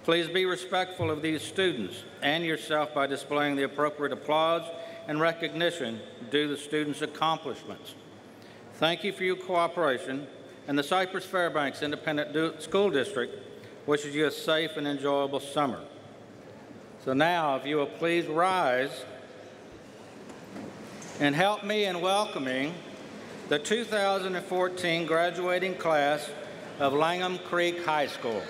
Please be respectful of these students and yourself by displaying the appropriate applause and recognition due to the students' accomplishments. Thank you for your cooperation, and the Cypress-Fairbanks Independent School District wishes you a safe and enjoyable summer. So now, if you will please rise and help me in welcoming the 2014 graduating class of Langham Creek High School.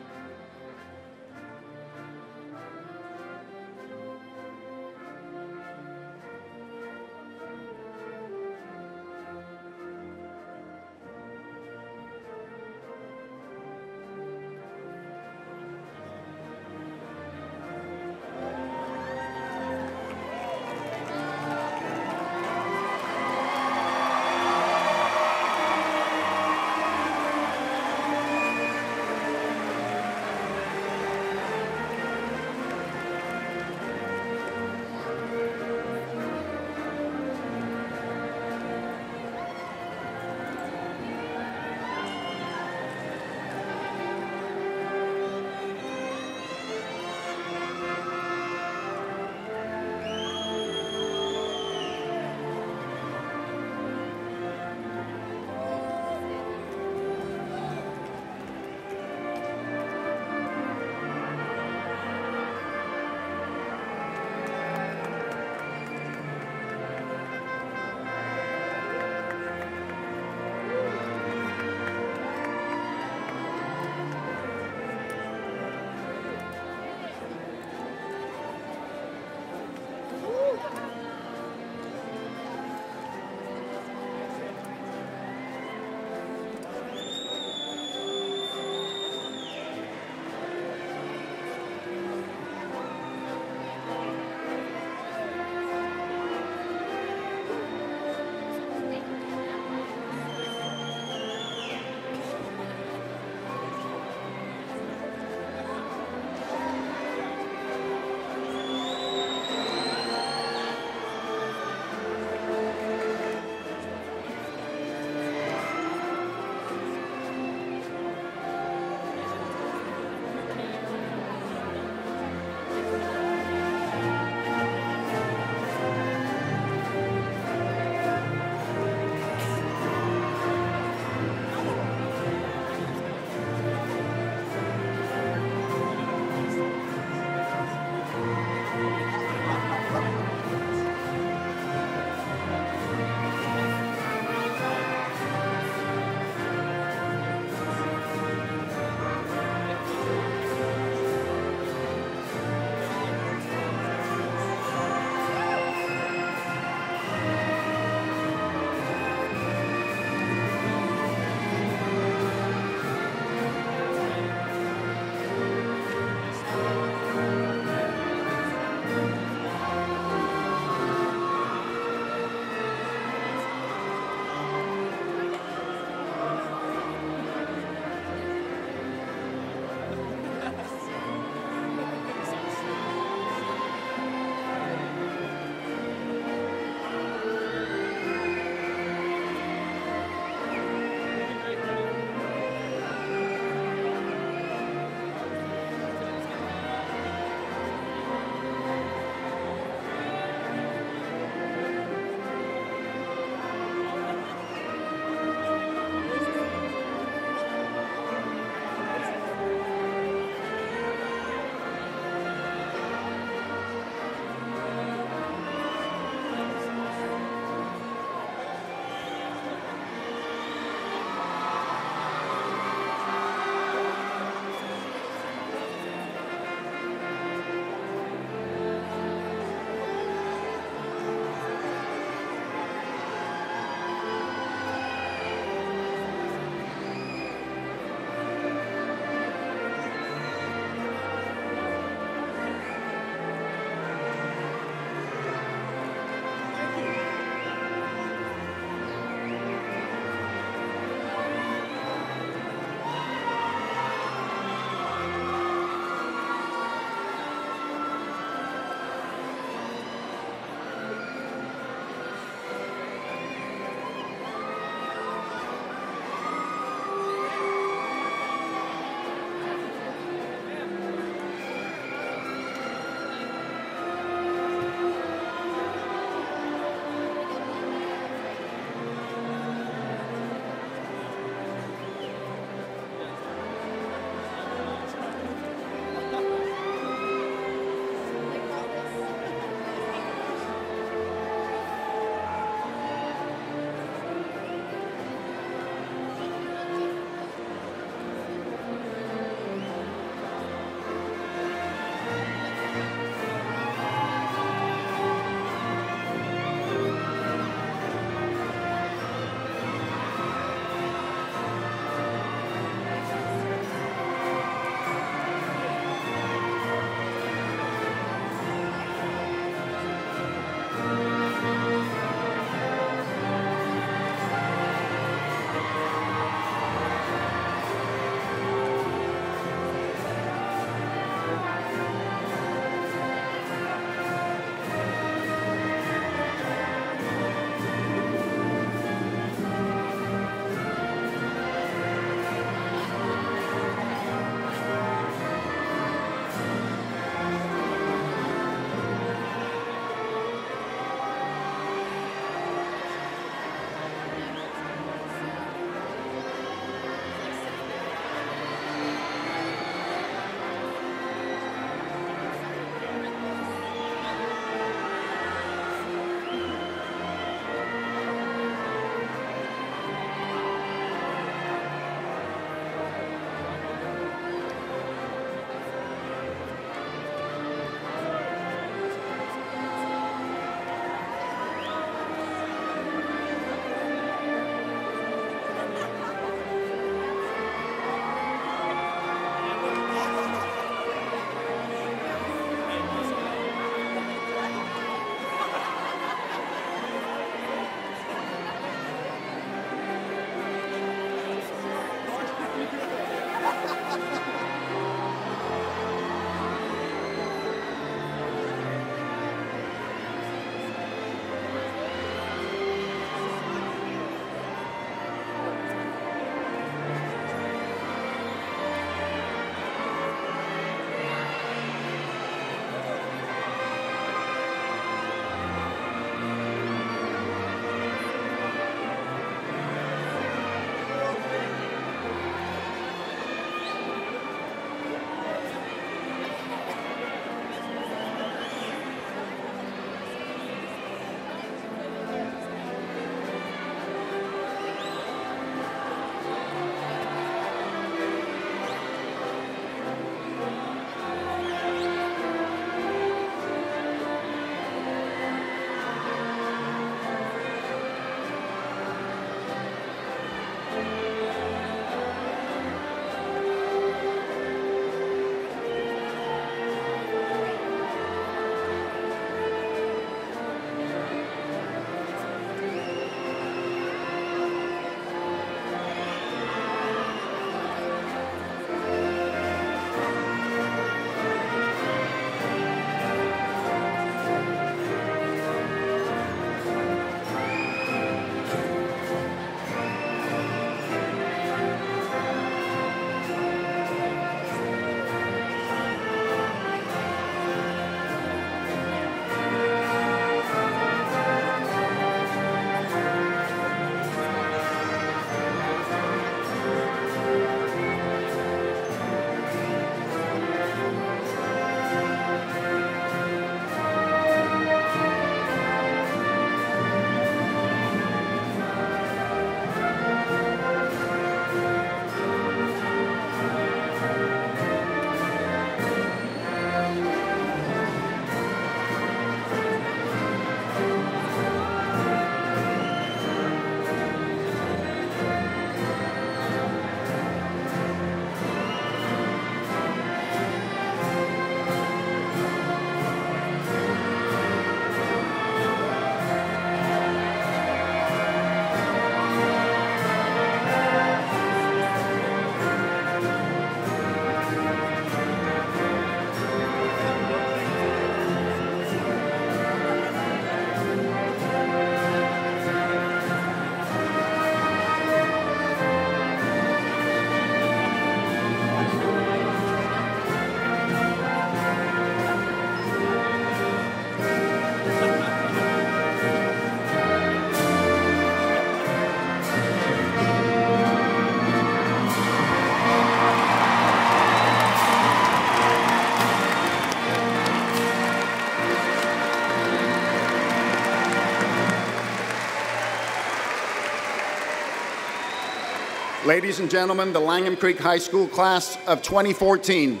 Ladies and gentlemen, the Langham Creek High School class of 2014.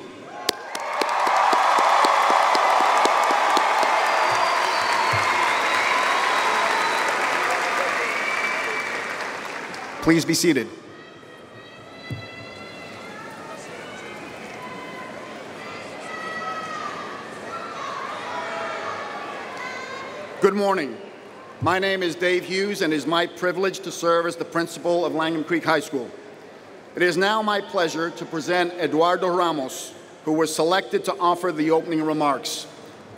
Please be seated. Good morning. My name is Dave Hughes, and it is my privilege to serve as the principal of Langham Creek High School. It is now my pleasure to present Eduardo Ramos, who was selected to offer the opening remarks.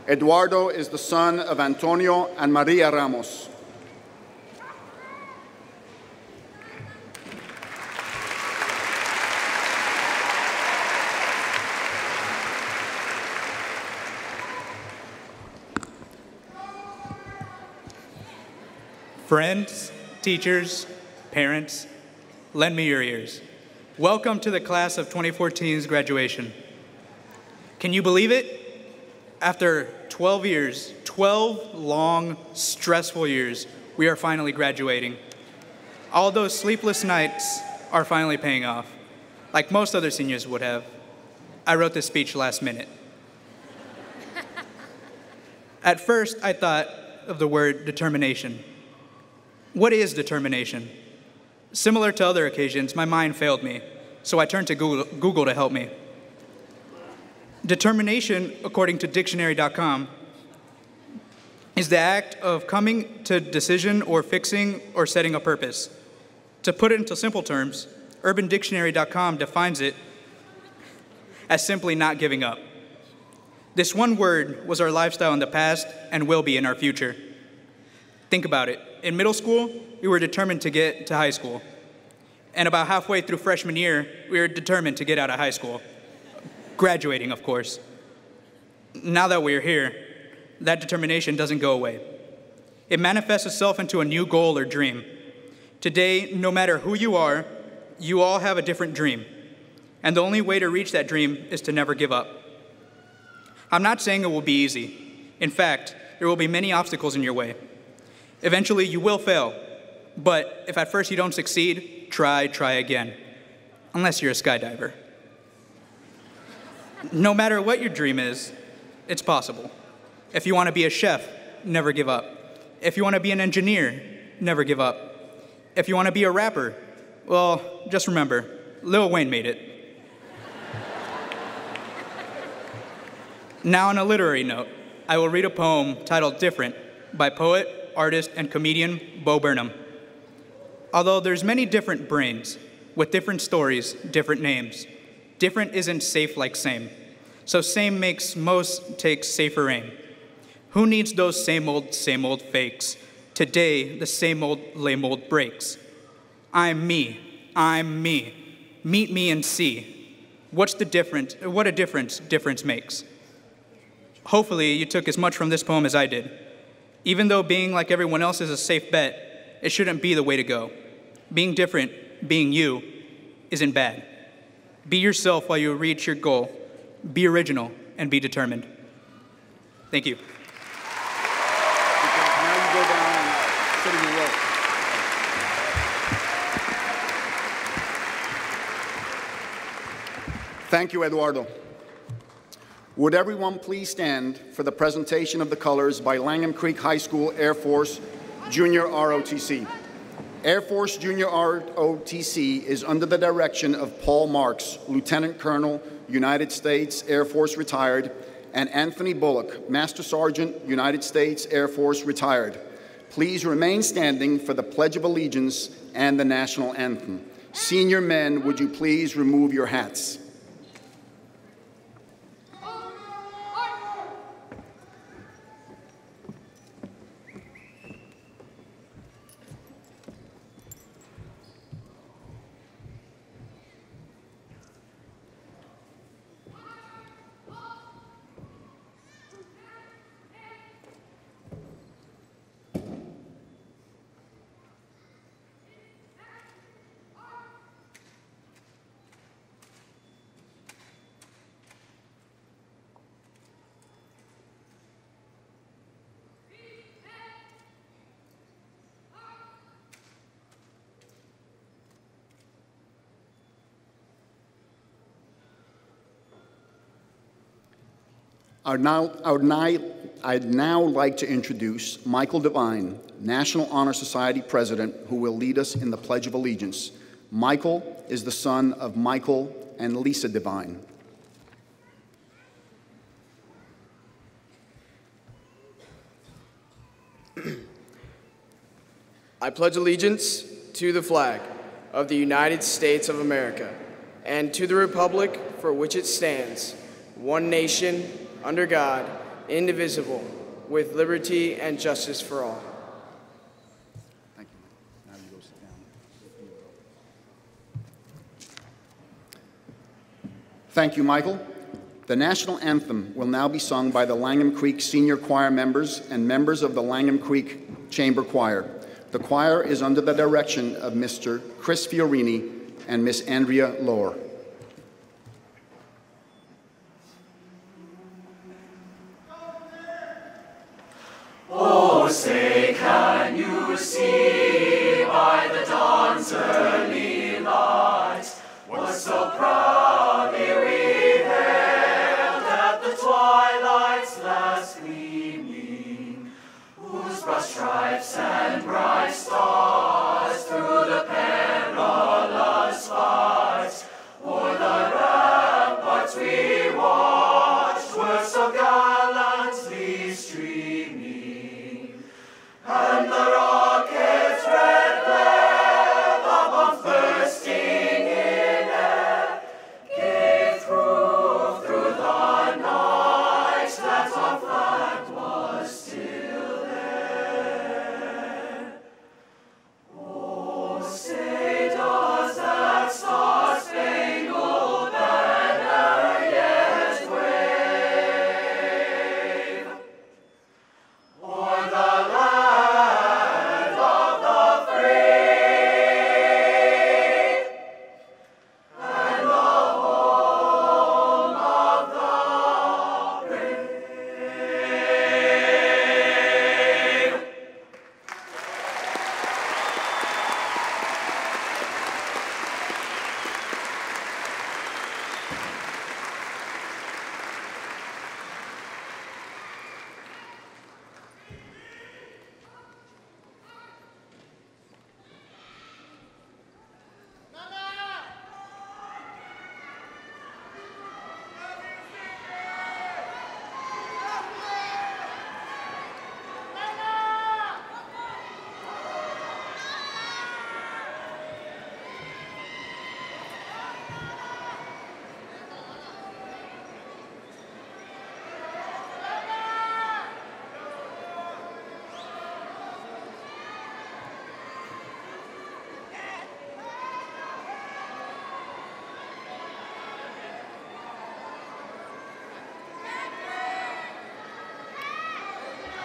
Eduardo is the son of Antonio and Maria Ramos. Friends, teachers, parents, lend me your ears. Welcome to the class of 2014's graduation. Can you believe it? After 12 years, 12 long, stressful years, we are finally graduating. All those sleepless nights are finally paying off, like most other seniors would have. I wrote this speech last minute. At first, I thought of the word determination. What is determination? Similar to other occasions, my mind failed me, so I turned to Google to help me. Determination, according to dictionary.com, is the act of coming to decision or fixing or setting a purpose. To put it into simple terms, urbandictionary.com defines it as simply not giving up. This one word was our lifestyle in the past and will be in our future. Think about it. In middle school, we were determined to get to high school. And about halfway through freshman year, we were determined to get out of high school. Graduating, of course. Now that we're here, that determination doesn't go away. It manifests itself into a new goal or dream. Today, no matter who you are, you all have a different dream. And the only way to reach that dream is to never give up. I'm not saying it will be easy. In fact, there will be many obstacles in your way. Eventually, you will fail, but if at first you don't succeed, try again, unless you're a skydiver. No matter what your dream is, it's possible. If you want to be a chef, never give up. If you want to be an engineer, never give up. If you want to be a rapper, well, just remember, Lil Wayne made it. Now, on a literary note, I will read a poem titled Different by poet, artist, and comedian Bo Burnham. Although there's many different brains, with different stories, different names, different isn't safe like same. So same makes most take safer aim. Who needs those same old fakes? Today, the same old lame old breaks. I'm me. Meet me and see. What a difference makes. Hopefully, you took as much from this poem as I did. Even though being like everyone else is a safe bet, it shouldn't be the way to go. Being different, being you, isn't bad. Be yourself while you reach your goal. Be original and be determined. Thank you. Now you go down and sit in your row. Thank you, Eduardo. Would everyone please stand for the presentation of the colors by Langham Creek High School Air Force Junior ROTC. Air Force Junior ROTC is under the direction of Paul Marks, Lieutenant Colonel, United States Air Force retired, and Anthony Bullock, Master Sergeant, United States Air Force retired. Please remain standing for the Pledge of Allegiance and the National Anthem. Senior men, would you please remove your hats? I'd now like to introduce Michael Devine, National Honor Society President, who will lead us in the Pledge of Allegiance. Michael is the son of Michael and Lisa Devine. I pledge allegiance to the flag of the United States of America and to the republic for which it stands, one nation, under God, indivisible, with liberty and justice for all. Thank you. Now you go sit down. Thank you, Michael. The national anthem will now be sung by the Langham Creek Senior Choir members and members of the Langham Creek Chamber Choir. The choir is under the direction of Mr. Chris Fiorini and Miss Andrea Lohr. Oh, say, can you see by the dawn's early light what so proudly we hailed at the twilight's last gleaming, whose broad stripes and bright stars through the perilous fight o'er the ramparts we watched were so gallantly streaming, and the rocket's red glare, the bomb bursting in air, gave proof through the night that our flag was still there. Oh, say does that star-spangled banner yet wave o'er the land of the free and the home of the brave?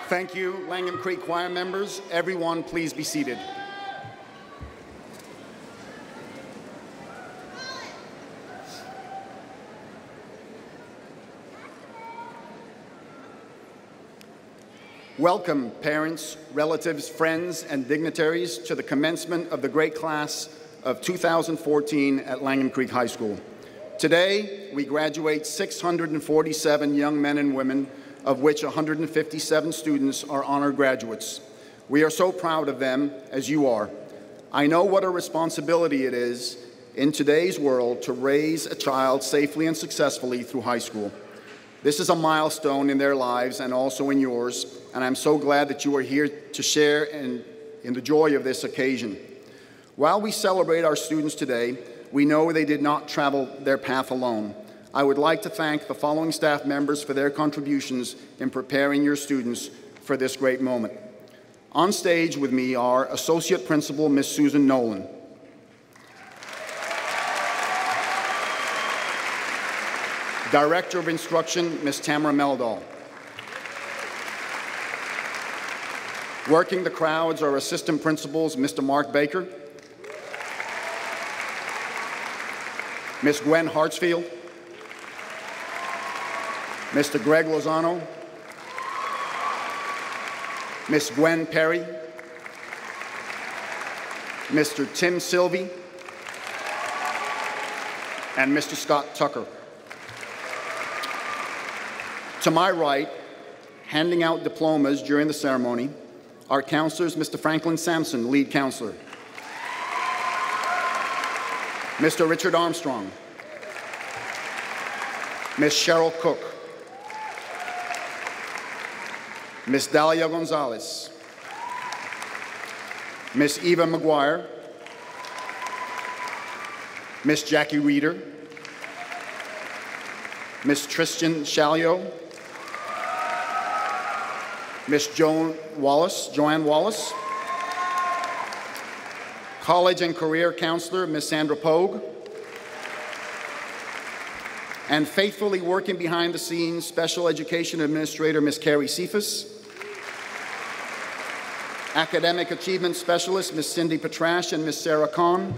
Thank you, Langham Creek Choir members. Everyone, please be seated. Welcome, parents, relatives, friends, and dignitaries to the commencement of the great class of 2014 at Langham Creek High School. Today, we graduate 647 young men and women, of which 157 students are honored graduates. We are so proud of them, as you are. I know what a responsibility it is in today's world to raise a child safely and successfully through high school. This is a milestone in their lives and also in yours, and I'm so glad that you are here to share in the joy of this occasion. While we celebrate our students today, we know they did not travel their path alone. I would like to thank the following staff members for their contributions in preparing your students for this great moment. On stage with me are Associate Principal Ms. Susan Nolan, Director of Instruction Ms. Tamara Meldal. Working the crowds are Assistant Principals Mr. Mark Baker, Ms. Gwen Hartsfield, Mr. Greg Lozano, Ms. Gwen Perry, Mr. Tim Sylvie, and Mr. Scott Tucker. To my right, handing out diplomas during the ceremony, are counselors Mr. Franklin Sampson, lead counselor, Mr. Richard Armstrong, Ms. Cheryl Cook, Ms. Dalia Gonzalez, Ms. Eva McGuire, Ms. Jackie Reeder, Ms. Tristan Shalio, Ms. Joanne Wallace, College and Career Counselor Ms. Sandra Pogue, and faithfully working behind the scenes, Special Education Administrator Ms. Carrie Cephas, Academic Achievement Specialist Ms. Cindy Petrash and Ms. Sarah Kahn,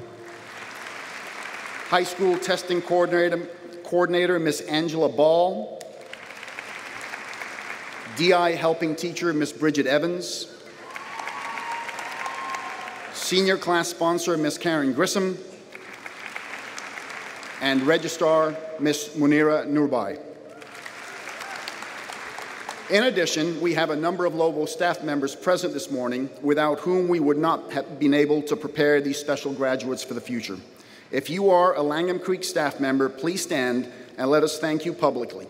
High School Testing Coordinator Ms. Angela Ball, DI Helping Teacher Ms. Bridget Evans, Senior Class Sponsor Ms. Karen Grissom, and Registrar Ms. Munira Nurbai. In addition, we have a number of Lobo staff members present this morning without whom we would not have been able to prepare these special graduates for the future. If you are a Langham Creek staff member, please stand and let us thank you publicly.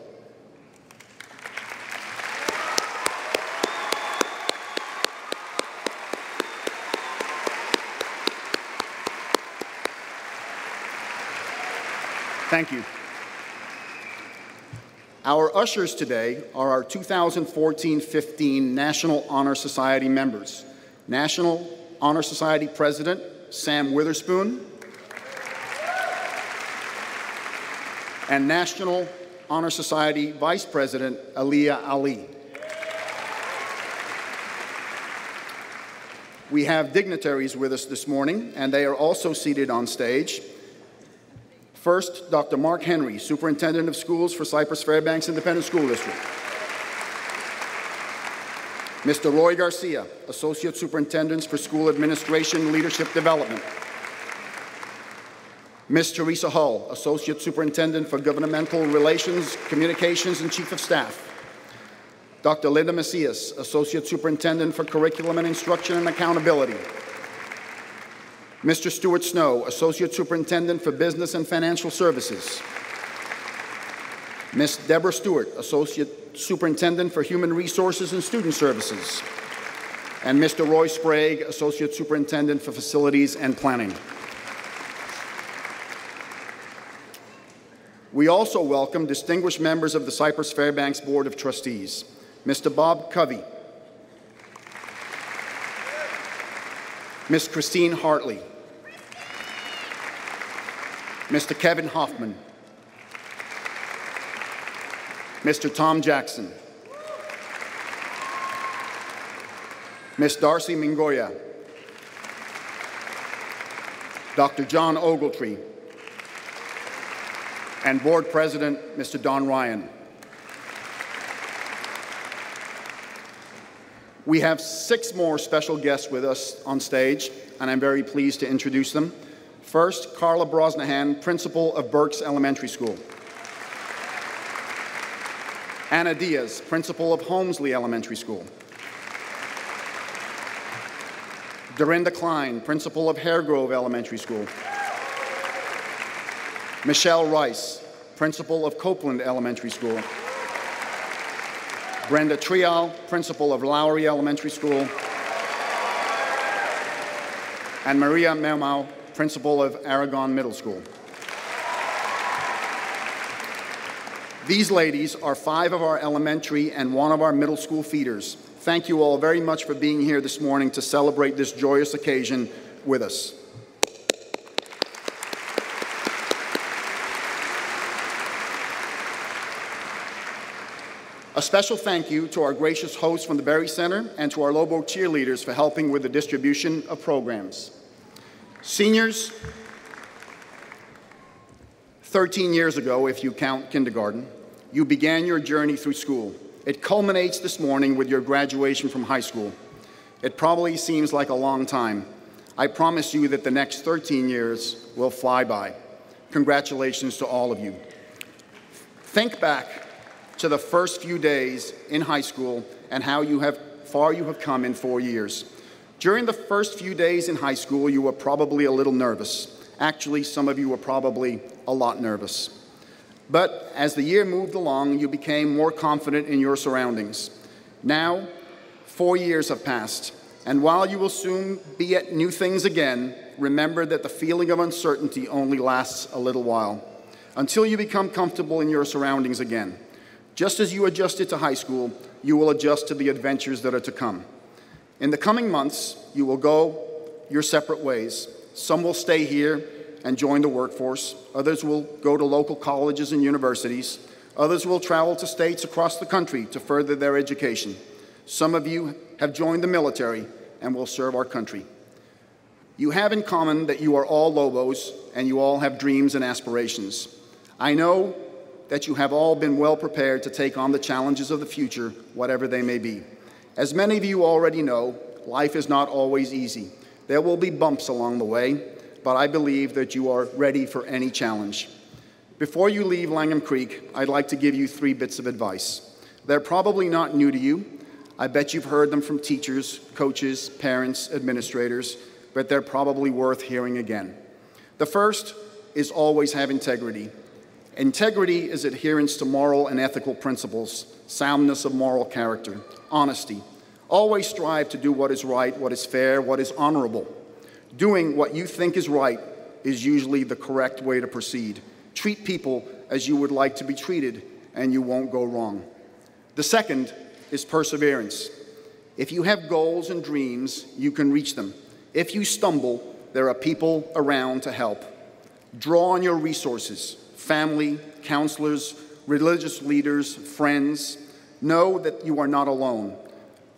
Thank you. Our ushers today are our 2014-15 National Honor Society members. National Honor Society President Sam Witherspoon and National Honor Society Vice President Aliyah Ali. We have dignitaries with us this morning, and they are also seated on stage. First, Dr. Mark Henry, Superintendent of Schools for Cypress-Fairbanks Independent School District. Mr. Roy Garcia, Associate Superintendent for School Administration Leadership Development. Ms. Teresa Hull, Associate Superintendent for Governmental Relations, Communications, and Chief of Staff. Dr. Linda Macias, Associate Superintendent for Curriculum and Instruction and Accountability. Mr. Stuart Snow, Associate Superintendent for Business and Financial Services. Ms. Deborah Stewart, Associate Superintendent for Human Resources and Student Services. And Mr. Roy Sprague, Associate Superintendent for Facilities and Planning. We also welcome distinguished members of the Cypress-Fairbanks Board of Trustees. Mr. Bob Covey, Ms. Christine Hartley, Mr. Kevin Hoffman, Mr. Tom Jackson, Ms. Darcy Mingoya, Dr. John Ogletree, and Board President, Mr. Don Ryan. We have 6 more special guests with us on stage, and I'm very pleased to introduce them. First, Carla Brosnahan, Principal of Berks Elementary School. Anna Diaz, Principal of Holmesley Elementary School. Dorinda Klein, Principal of Haregrove Elementary School. Michelle Rice, Principal of Copeland Elementary School. Brenda Trial, Principal of Lowry Elementary School. And Maria Mermau, Principal of Aragon Middle School. These ladies are 5 of our elementary and 1 of our middle school feeders. Thank you all very much for being here this morning to celebrate this joyous occasion with us. A special thank you to our gracious hosts from the Berry Center and to our Lobo cheerleaders for helping with the distribution of programs. Seniors, 13 years ago, if you count kindergarten, you began your journey through school. It culminates this morning with your graduation from high school. It probably seems like a long time. I promise you that the next 13 years will fly by. Congratulations to all of you. Think back to the first few days in high school and how far you have come in 4 years. During the first few days in high school, you were probably a little nervous. Actually, some of you were probably a lot nervous. But as the year moved along, you became more confident in your surroundings. Now, 4 years have passed, and while you will soon be at new things again, remember that the feeling of uncertainty only lasts a little while, until you become comfortable in your surroundings again. Just as you adjusted to high school, you will adjust to the adventures that are to come. In the coming months, you will go your separate ways. Some will stay here and join the workforce. Others will go to local colleges and universities. Others will travel to states across the country to further their education. Some of you have joined the military and will serve our country. You have in common that you are all Lobos and you all have dreams and aspirations. I know that you have all been well prepared to take on the challenges of the future, whatever they may be. As many of you already know, life is not always easy. There will be bumps along the way, but I believe that you are ready for any challenge. Before you leave Langham Creek, I'd like to give you 3 bits of advice. They're probably not new to you. I bet you've heard them from teachers, coaches, parents, administrators, but they're probably worth hearing again. The first is always have integrity. Integrity is adherence to moral and ethical principles, soundness of moral character, honesty. Always strive to do what is right, what is fair, what is honorable. Doing what you think is right is usually the correct way to proceed. Treat people as you would like to be treated, and you won't go wrong. The second is perseverance. If you have goals and dreams, you can reach them. If you stumble, there are people around to help. Draw on your resources, family, counselors, religious leaders, friends. Know that you are not alone.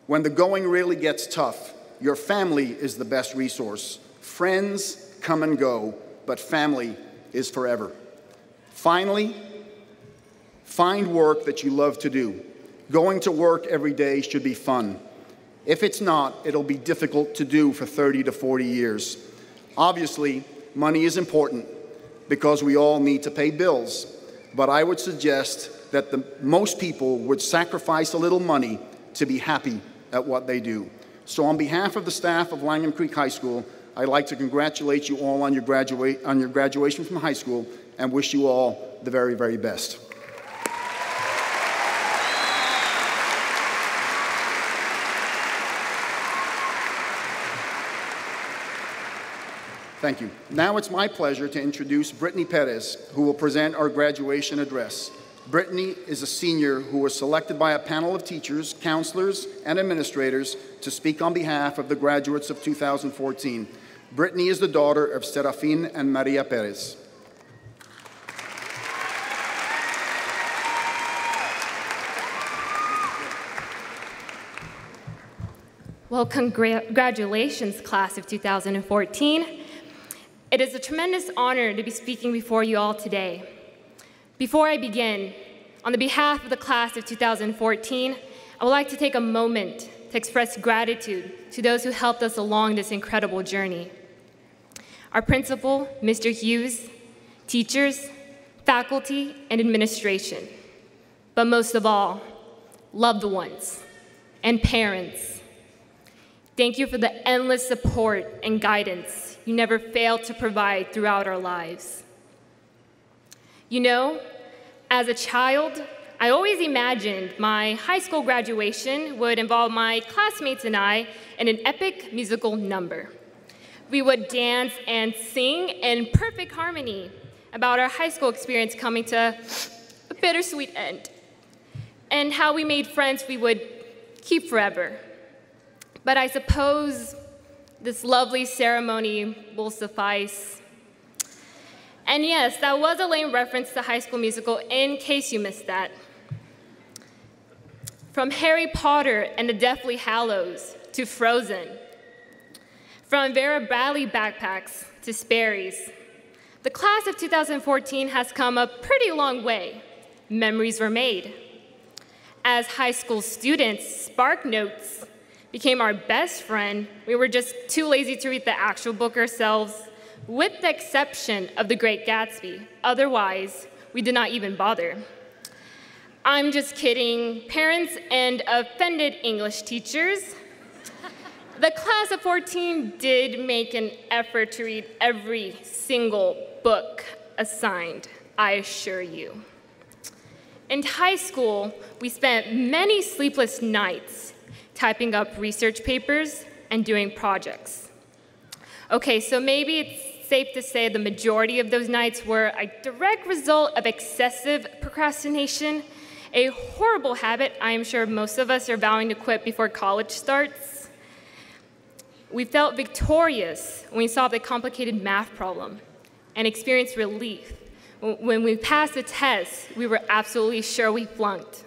When the going really gets tough, your family is the best resource. Friends come and go, but family is forever. Finally, find work that you love to do. Going to work every day should be fun. If it's not, it'll be difficult to do for 30 to 40 years. Obviously, money is important because we all need to pay bills, but I would suggest that most people would sacrifice a little money to be happy at what they do. So on behalf of the staff of Langham Creek High School, I'd like to congratulate you all on your graduation from high school and wish you all the very, very best. Thank you. Now it's my pleasure to introduce Brittany Perez, who will present our graduation address. Brittany is a senior who was selected by a panel of teachers, counselors, and administrators to speak on behalf of the graduates of 2014. Brittany is the daughter of Serafin and Maria Perez. Well, congratulations, class of 2014. It is a tremendous honor to be speaking before you all today. Before I begin, on the behalf of the class of 2014, I would like to take a moment to express gratitude to those who helped us along this incredible journey. Our principal, Mr. Hughes, teachers, faculty, and administration. But most of all, loved ones and parents. Thank you for the endless support and guidance you never failed to provide throughout our lives. You know, as a child, I always imagined my high school graduation would involve my classmates and I in an epic musical number. We would dance and sing in perfect harmony about our high school experience coming to a bittersweet end, and how we made friends we would keep forever. But I suppose this lovely ceremony will suffice. And yes, that was a lame reference to High School Musical, in case you missed that. From Harry Potter and the Deathly Hallows to Frozen, from Vera Bradley backpacks to Sperry's, the class of 2014 has come a pretty long way. Memories were made. As high school students, Spark Notes became our best friend. We were just too lazy to read the actual book ourselves, with the exception of The Great Gatsby. Otherwise, we did not even bother. I'm just kidding, parents and offended English teachers. The class of 14 did make an effort to read every single book assigned, I assure you. In high school, we spent many sleepless nights typing up research papers and doing projects. Okay, so maybe it's safe to say the majority of those nights were a direct result of excessive procrastination, a horrible habit I am sure most of us are vowing to quit before college starts. We felt victorious when we solved a complicated math problem and experienced relief when we passed the test we were absolutely sure we flunked.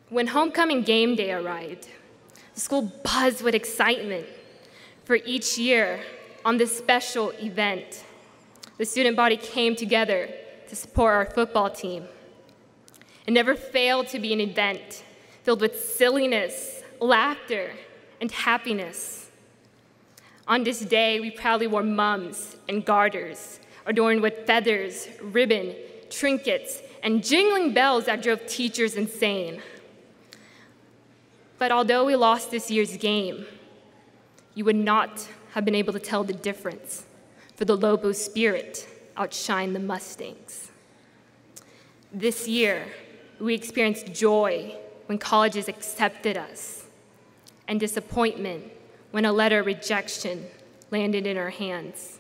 When homecoming game day arrived, the school buzzed with excitement. For each year, on this special event, the student body came together to support our football team. It never failed to be an event filled with silliness, laughter, and happiness. On this day, we proudly wore mums and garters, adorned with feathers, ribbon, trinkets, and jingling bells that drove teachers insane. But although we lost this year's game, you would not have been able to tell the difference, for the Lobo spirit outshined the Mustangs. This year, we experienced joy when colleges accepted us, and disappointment when a letter of rejection landed in our hands.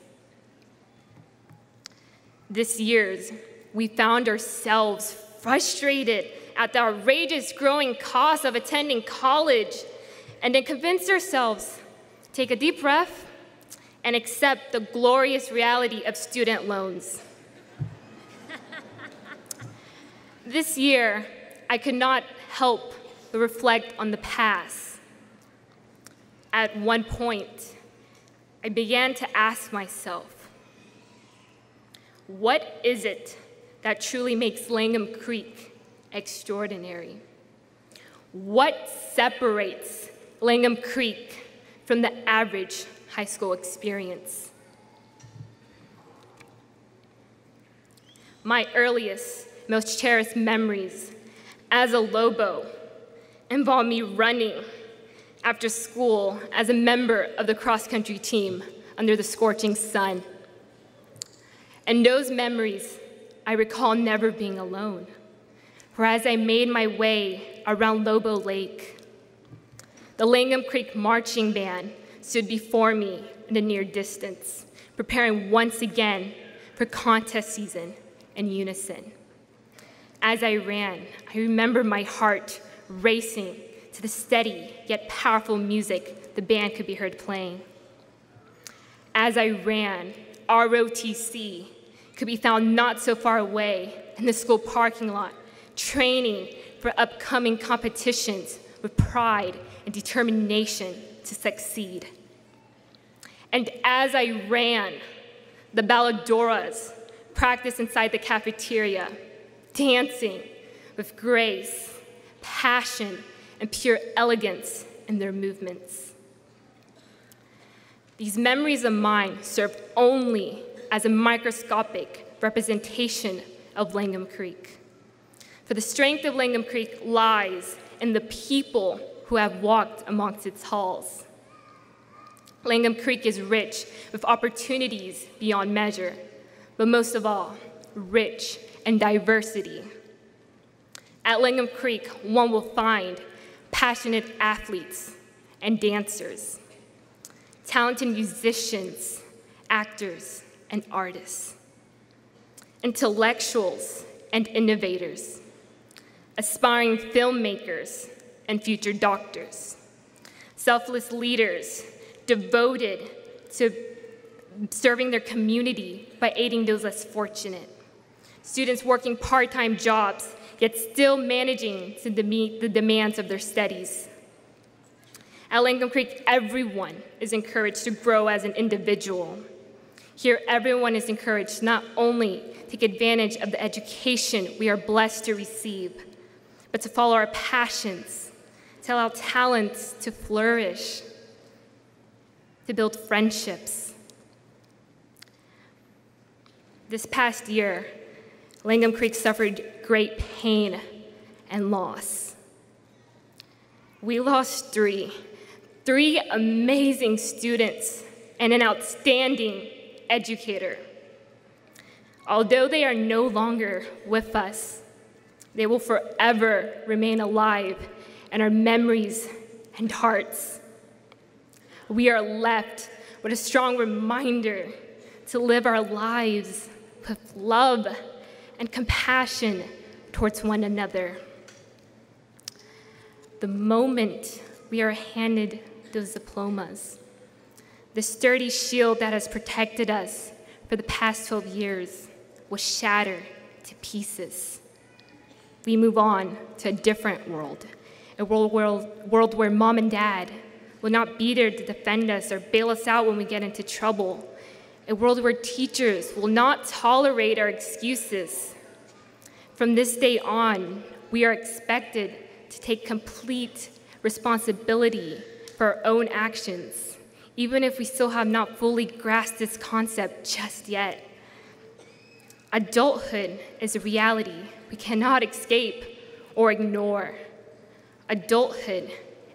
This year, we found ourselves frustrated at the outrageous growing cost of attending college, and then convinced ourselves to take a deep breath and accept the glorious reality of student loans. This year, I could not help but reflect on the past. At one point, I began to ask myself, what is it that truly makes Langham Creek extraordinary? What separates Langham Creek from the average high school experience? My earliest, most cherished memories as a Lobo involve me running after school as a member of the cross-country team under the scorching sun. And those memories, I recall never being alone. For as I made my way around Lobo Lake, the Langham Creek Marching Band stood before me in the near distance, preparing once again for contest season in unison. As I ran, I remember my heart racing to the steady yet powerful music the band could be heard playing. As I ran, ROTC could be found not so far away in the school parking lot, training for upcoming competitions with pride and determination to succeed. And as I ran, the balladoras practiced inside the cafeteria, dancing with grace, passion, and pure elegance in their movements. These memories of mine serve only as a microscopic representation of Langham Creek. For the strength of Langham Creek lies in the people who have walked amongst its halls. Langham Creek is rich with opportunities beyond measure, but most of all, rich in diversity. At Langham Creek, one will find passionate athletes and dancers, talented musicians, actors, and artists, intellectuals and innovators, aspiring filmmakers and future doctors, selfless leaders devoted to serving their community by aiding those less fortunate, students working part-time jobs yet still managing to meet the demands of their studies. At Langham Creek, everyone is encouraged to grow as an individual. Here, everyone is encouraged not only to take advantage of the education we are blessed to receive, but to follow our passions, to allow talents to flourish, to build friendships. This past year, Langham Creek suffered great pain and loss. We lost three amazing students and an outstanding educator. Although they are no longer with us, they will forever remain alive in our memories and hearts. We are left with a strong reminder to live our lives with love and compassion towards one another. The moment we are handed those diplomas, the sturdy shield that has protected us for the past 12 years will shatter to pieces. We move on to a different world, a world where mom and dad will not be there to defend us or bail us out when we get into trouble, a world where teachers will not tolerate our excuses. From this day on, we are expected to take complete responsibility for our own actions, even if we still have not fully grasped this concept just yet. Adulthood is a reality we cannot escape or ignore. Adulthood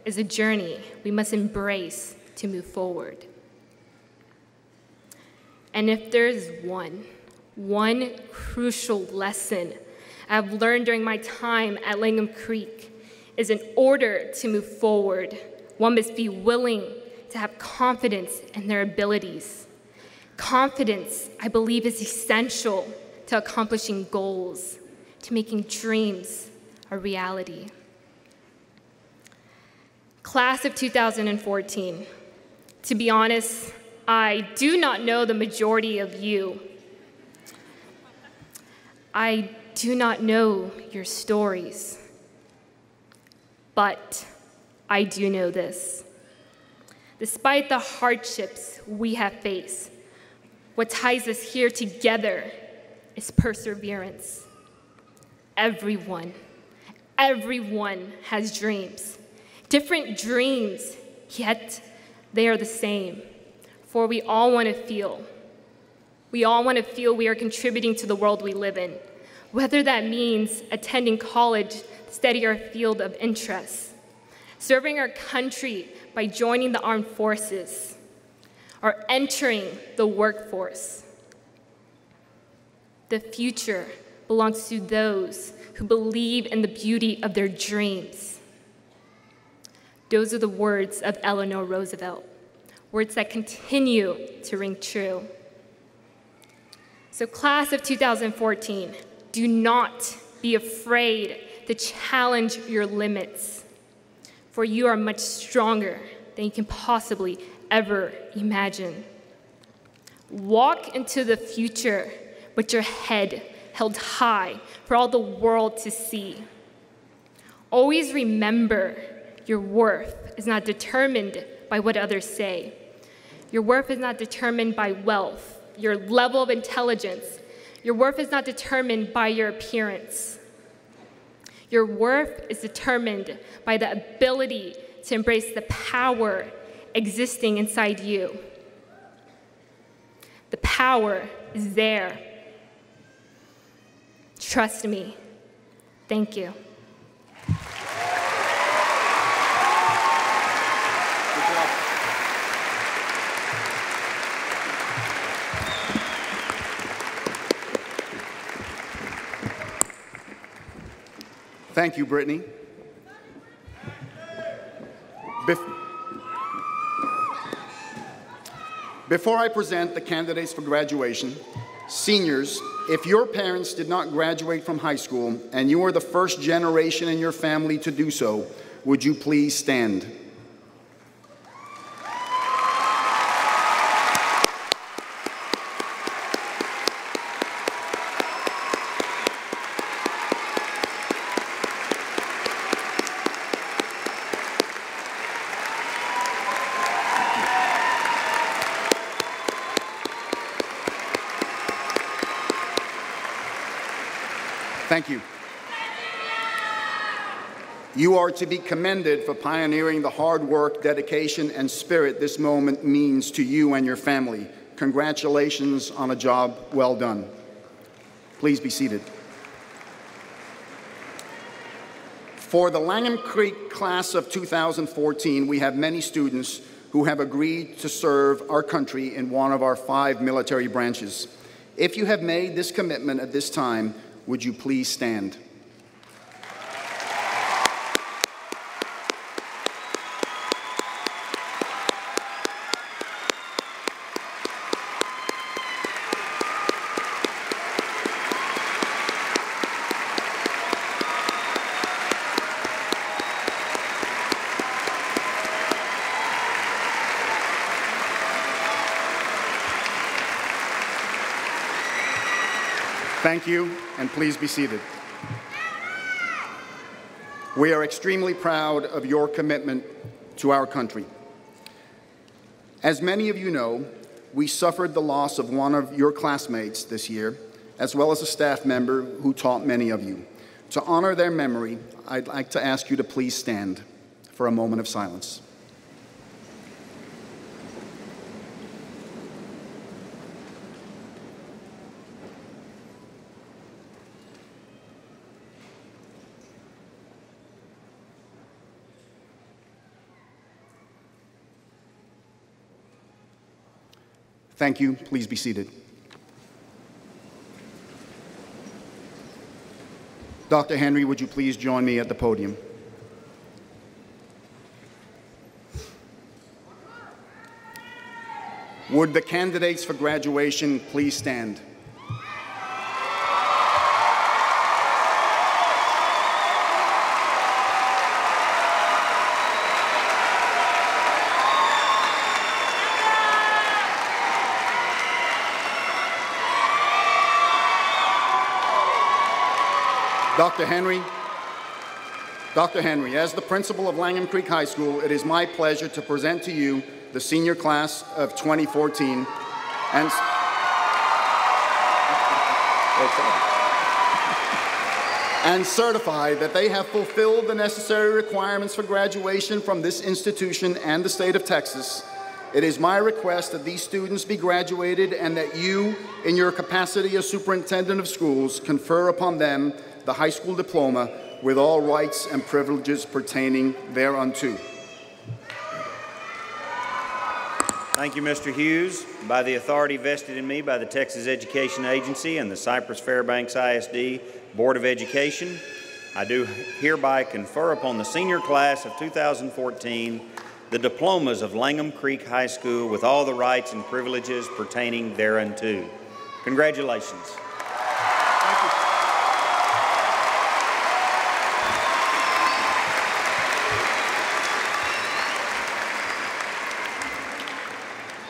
is a journey we must embrace to move forward. And if there is one crucial lesson I've learned during my time at Langham Creek is in order to move forward, one must be willing to have confidence in their abilities. Confidence, I believe, is essential to accomplishing goals, to making dreams a reality. Class of 2014, to be honest, I do not know the majority of you. I do not know your stories, but I do know this. Despite the hardships we have faced, what ties us here together is perseverance. Everyone has dreams. Different dreams, yet they are the same. For we all want to feel. We all want to feel we are contributing to the world we live in, whether that means attending college to study our field of interest, serving our country by joining the armed forces, or entering the workforce. The future belongs to those who believe in the beauty of their dreams. Those are the words of Eleanor Roosevelt, words that continue to ring true. So class of 2014, do not be afraid to challenge your limits, for you are much stronger than you can possibly ever imagine. Walk into the future with your head held high for all the world to see. Always remember your worth is not determined by what others say. Your worth is not determined by wealth, your level of intelligence. Your worth is not determined by your appearance. Your worth is determined by the ability to embrace the power existing inside you. The power is there. Trust me. Thank you. Thank you, Brittany. Before I present the candidates for graduation, seniors, if your parents did not graduate from high school and you are the first generation in your family to do so, would you please stand? Thank you. You are to be commended for pioneering the hard work, dedication, and spirit this moment means to you and your family. Congratulations on a job well done. Please be seated. For the Langham Creek class of 2014, we have many students who have agreed to serve our country in one of our 5 military branches. If you have made this commitment at this time, would you please stand? Thank you, and please be seated. We are extremely proud of your commitment to our country. As many of you know, we suffered the loss of one of your classmates this year, as well as a staff member who taught many of you. To honor their memory, I'd like to ask you to please stand for a moment of silence. Thank you. Please be seated. Dr. Henry, would you please join me at the podium? Would the candidates for graduation please stand? Dr. Henry, as the principal of Langham Creek High School, it is my pleasure to present to you the senior class of 2014 and certify that they have fulfilled the necessary requirements for graduation from this institution and the state of Texas. It is my request that these students be graduated and that you, in your capacity as superintendent of schools, confer upon them the high school diploma with all rights and privileges pertaining thereunto. Thank you, Mr. Hughes. By the authority vested in me by the Texas Education Agency and the Cypress-Fairbanks ISD Board of Education, I do hereby confer upon the senior class of 2014 the diplomas of Langham Creek High School with all the rights and privileges pertaining thereunto. Congratulations. Thank you.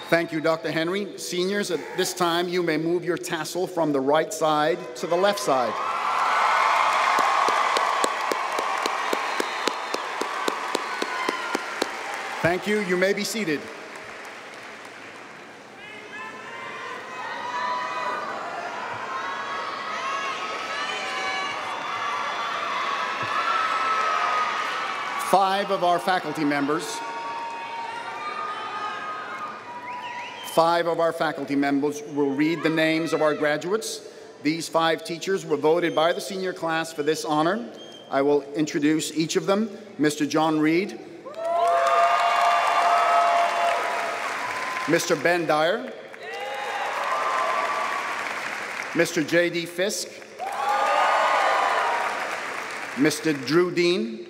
Thank you, Dr. Henry. Seniors, at this time, you may move your tassel from the right side to the left side. Thank you. You may be seated. Five of our faculty members will read the names of our graduates. These 5 teachers were voted by the senior class for this honor. I will introduce each of them. Mr. John Reed, Mr. Ben Dyer, Mr. J.D. Fisk, Mr. Drew Dean,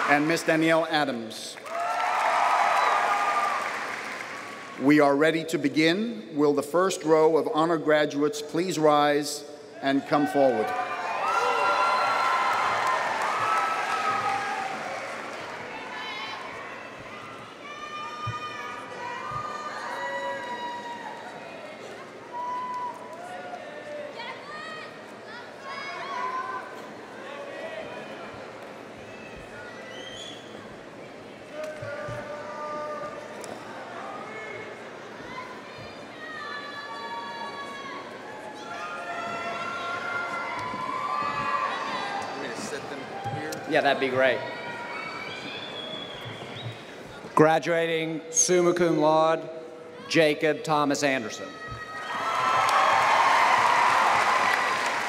and Ms. Danielle Adams. We are ready to begin. Will the first row of honor graduates please rise and come forward? Yeah, that'd be great. Graduating summa cum laude, Jacob Thomas Anderson.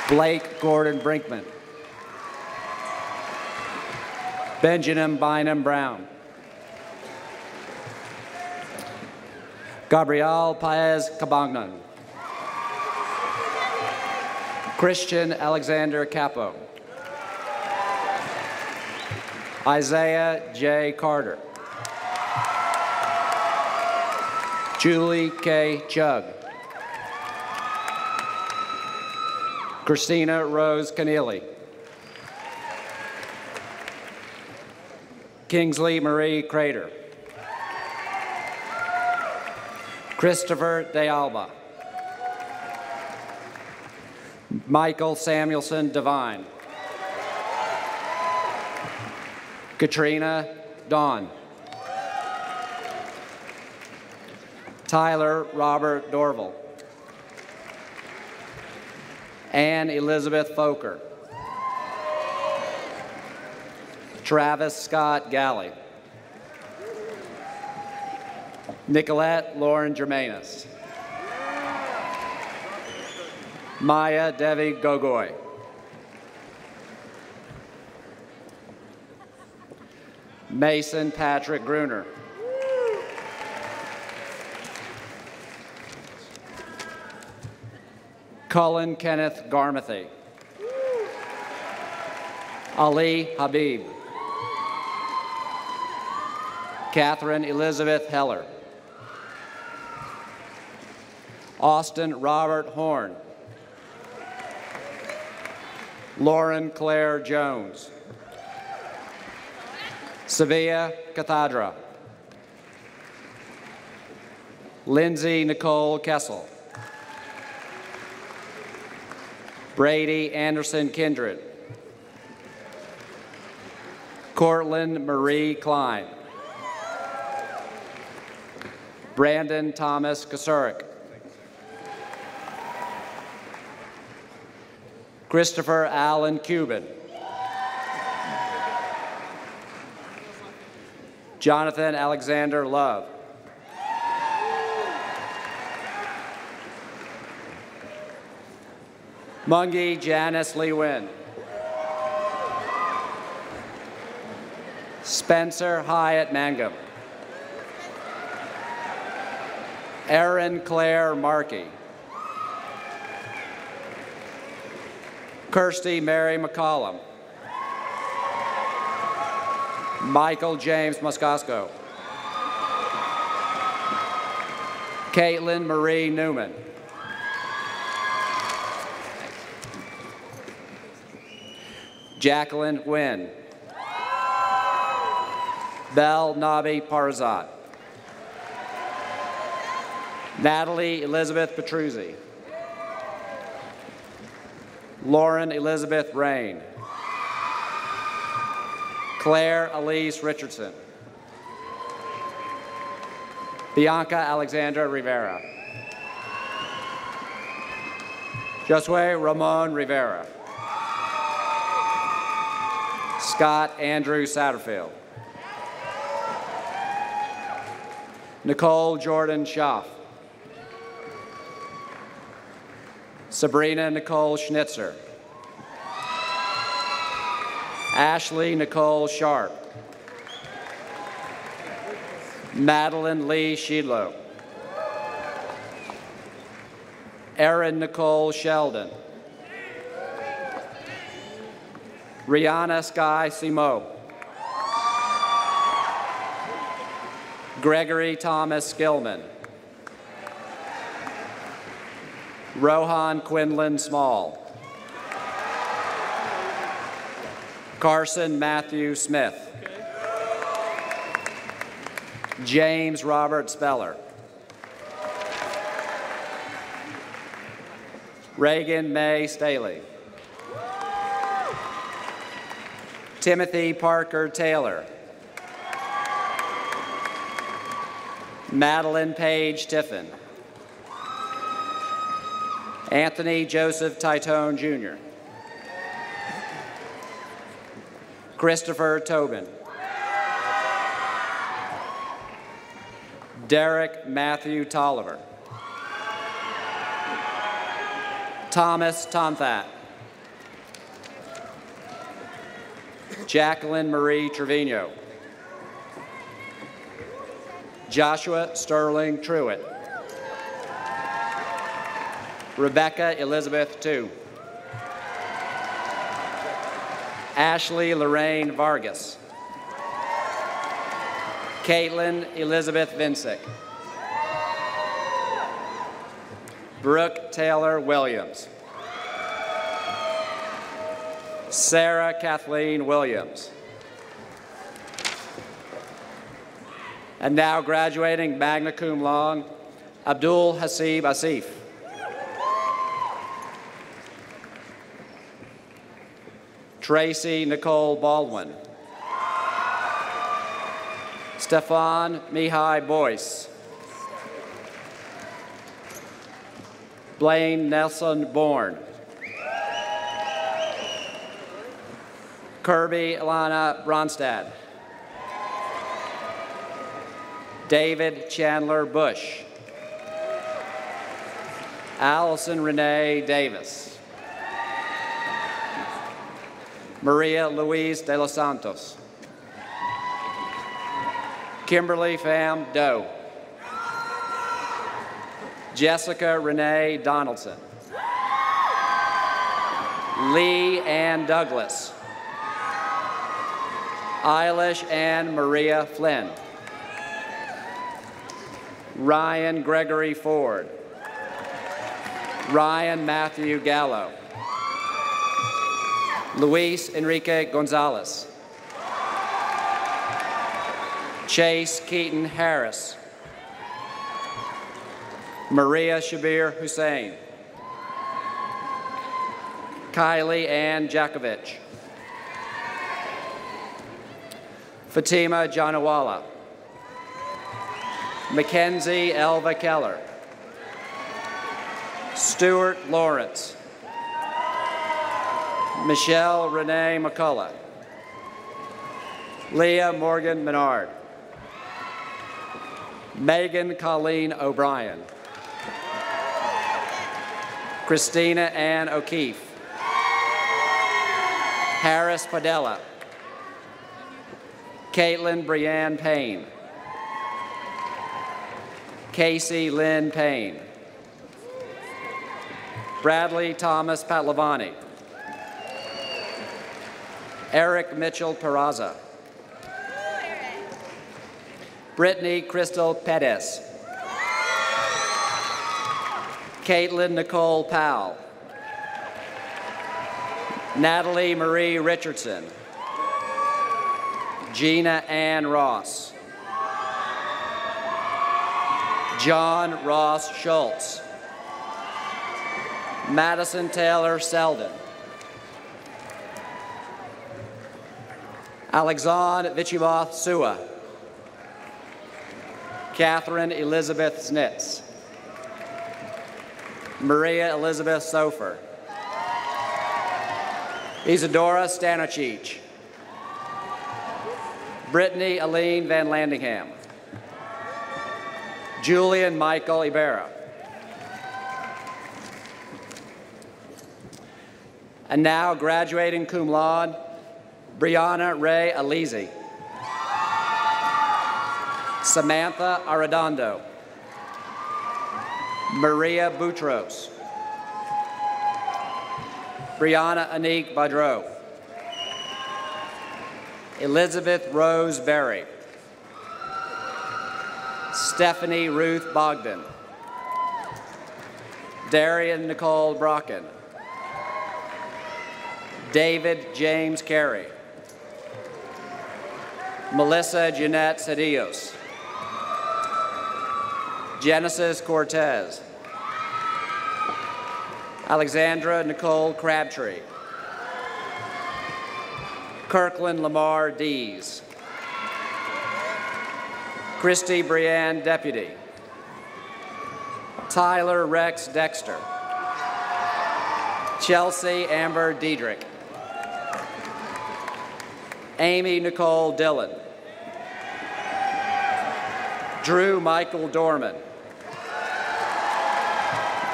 Blake Gordon Brinkman. Benjamin Bynum Brown. Gabriel Paez Cabagnan. Christian Alexander Capo. Isaiah J. Carter. Julie K. Chugg. Christina Rose Keneally. Kingsley Marie Crater. Christopher De Alba. Michael Samuelson Devine. Katrina Dawn. Tyler Robert Dorval. Anne Elizabeth Foker. Travis Scott Galley. Nicolette Lauren Germanis. Maya Devi Gogoy. Mason Patrick Gruner. Cullen Kenneth Garmathy. Ali Habib. Catherine Elizabeth Heller. Austin Robert Horn. Lauren Claire Jones. Sevilla Cathadra. Lindsay Nicole Kessel. Brady Anderson Kindred. Cortland Marie Klein. Brandon Thomas Kasurik. Christopher Allen Cuban. Jonathan Alexander Love. Mungie Janice Lee Wynn. Spencer Hyatt Mangum. Erin Claire Markey. Kirsty Mary McCollum. Michael James Moscosco. Caitlin Marie Newman. Jacqueline Nguyen. Belle Nabi Parzat. Natalie Elizabeth Petruzzi. Lauren Elizabeth Rain. Claire Elise Richardson. Bianca Alexandra Rivera. Josue Ramon Rivera. Scott Andrew Satterfield. Nicole Jordan Schaff. Sabrina Nicole Schnitzer. Ashley Nicole Sharp. Madeline Lee Sheedlow. Erin Nicole Sheldon. Rihanna Sky Simo. Gregory Thomas Skillman. Rohan Quinlan Small. Carson Matthew Smith. James Robert Speller. Reagan May Staley. Timothy Parker Taylor. Madeline Page Tiffin. Anthony Joseph Titone, Jr. Christopher Tobin. Derek Matthew Tolliver. Thomas Tomthat. Jacqueline Marie Trevino. Joshua Sterling Truitt. Rebecca Elizabeth Tu. Ashley Lorraine Vargas. Caitlin Elizabeth Vincic. Brooke Taylor Williams. Sarah Kathleen Williams. And now graduating magna cum laude, Abdul Hasib Asif. Tracy Nicole Baldwin. Stefan Mihai Boyce. Blaine Nelson Bourne. Kirby Ilana Bronstad. David Chandler Bush. Allison Renee Davis. Maria Louise de los Santos. Kimberly Pham Doe. Jessica Renee Donaldson. Lee Ann Douglas. Eilish Ann Maria Flynn. Ryan Gregory Ford. Ryan Matthew Gallo. Luis Enrique Gonzalez. Chase Keaton Harris. Maria Shabir Hussein. Kylie Ann Jakovich. Fatima Janawala. Mackenzie Elva Keller. Stuart Lawrence. Michelle Renee McCullough. Leah Morgan Menard. Megan Colleen O'Brien. Christina Ann O'Keefe. Harris Padella. Caitlin Brianne Payne. Casey Lynn Payne. Bradley Thomas Patlavani. Eric Mitchell Peraza. Brittany Crystal Pettis. Caitlin Nicole Powell. Natalie Marie Richardson. Gina Ann Ross. John Ross Schultz. Madison Taylor Selden. Alexandre Vichimoth Sua. Catherine Elizabeth Snitz. Maria Elizabeth Sofer. Isadora Stanicic. Brittany Aline Van Landingham. Julian Michael Ibarra. And now graduating cum laude, Brianna Ray Alizi. Samantha Arredondo. Maria Boutros. Brianna Anik Badreau. Elizabeth Rose Berry. Stephanie Ruth Bogdan. Darian Nicole Brocken. David James Carey. Melissa Jeanette Cedillos. Genesis Cortez. Alexandra Nicole Crabtree. Kirkland Lamar Dees. Christy Brianne Deputy. Tyler Rex Dexter. Chelsea Amber Diedrich. Amy Nicole Dillon. Drew Michael Dorman.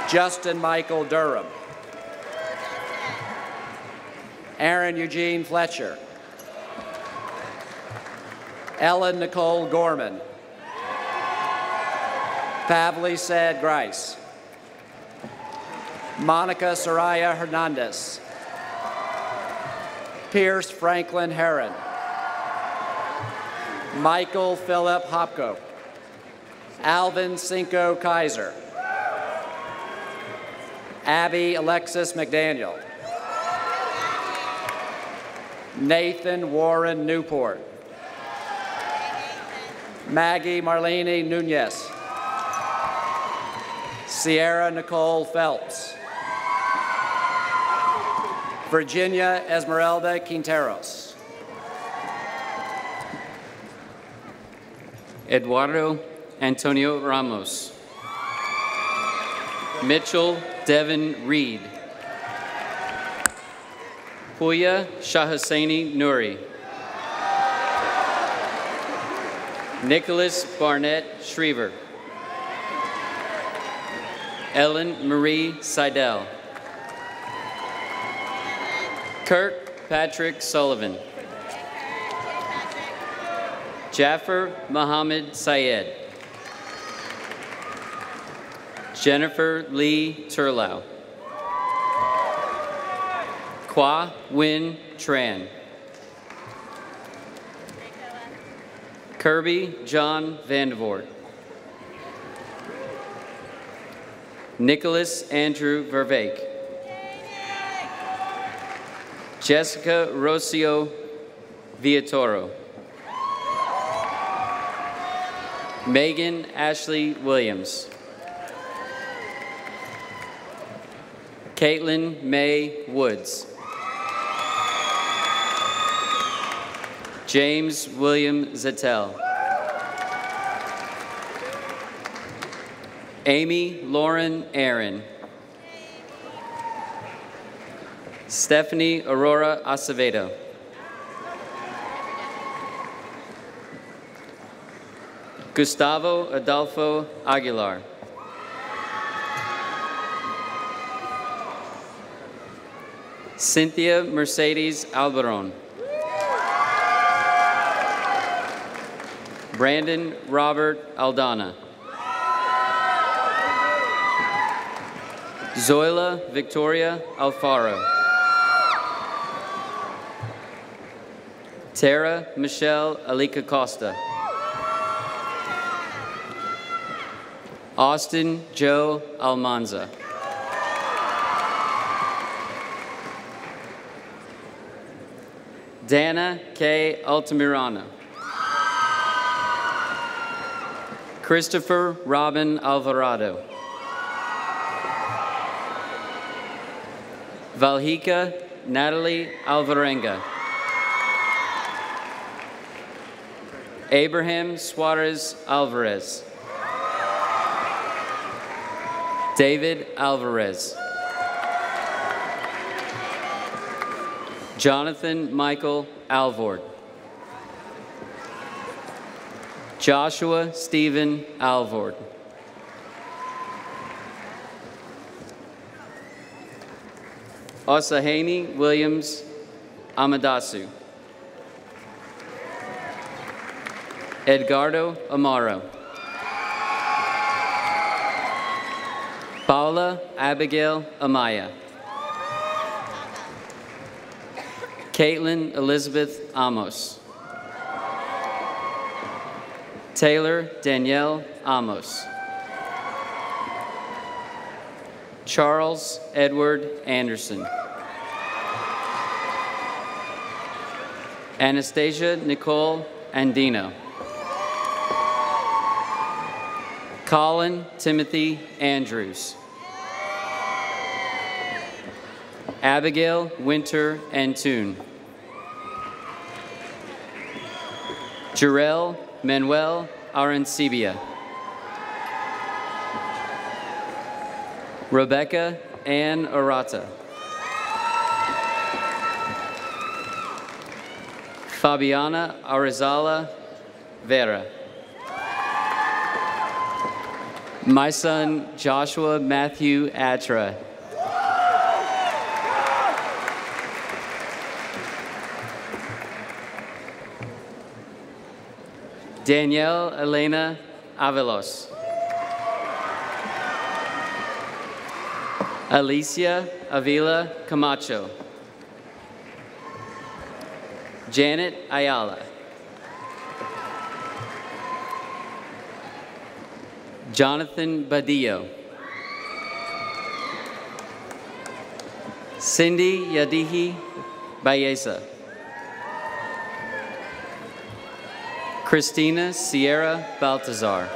Justin Michael Durham. Aaron Eugene Fletcher. Ellen Nicole Gorman. Pavli Sad Grice. Monica Soraya Hernandez. Pierce Franklin Herron. Michael Philip Hopko. Alvin Cinco Kaiser. Abby Alexis McDaniel. Nathan Warren Newport. Maggie Marlene Nunez. Sierra Nicole Phelps. Virginia Esmeralda Quinteros. Eduardo Antonio Ramos. Mitchell Devin Reed. Puya Shahhussaini Nouri. Nicholas Barnett Shriver. Ellen Marie Seidel. Kirk Patrick Sullivan. Jaffer Mohammed Syed. Jennifer Lee Turlau. Kwa Win Tran. Kirby John Vandevoort. Nicholas Andrew Verveek. Jessica Rocio Villatoro. Megan Ashley Williams. Caitlin May Woods. James William Zettel. Amy Lauren Aaron. Stephanie Aurora Acevedo. Gustavo Adolfo Aguilar. Cynthia Mercedes Albaron. Brandon Robert Aldana. Zoila Victoria Alfaro. Tara Michelle Alika Costa. Austin Joe Almanza. Dana K. Altamirano. Christopher Robin Alvarado. Valhika Natalie Alvarenga. Abraham Suarez Alvarez. David Alvarez. Jonathan Michael Alvord. Joshua Stephen Alvord. Osahani Williams Amadasu. Edgardo Amaro. Paula Abigail Amaya. Caitlin Elizabeth Amos. Taylor Danielle Amos. Charles Edward Anderson. Anastasia Nicole Andino. Colin Timothy Andrews. Abigail Winter Antune. Jarrell Manuel Arancibia. Rebecca Ann Arata. Fabiana Arizala Vera. My son, Joshua Matthew Atra. Danielle Elena Avelos. Alicia Avila Camacho. Janet Ayala. Jonathan Badillo. Cindy Yadihi Bayesa. Christina Sierra Baltazar.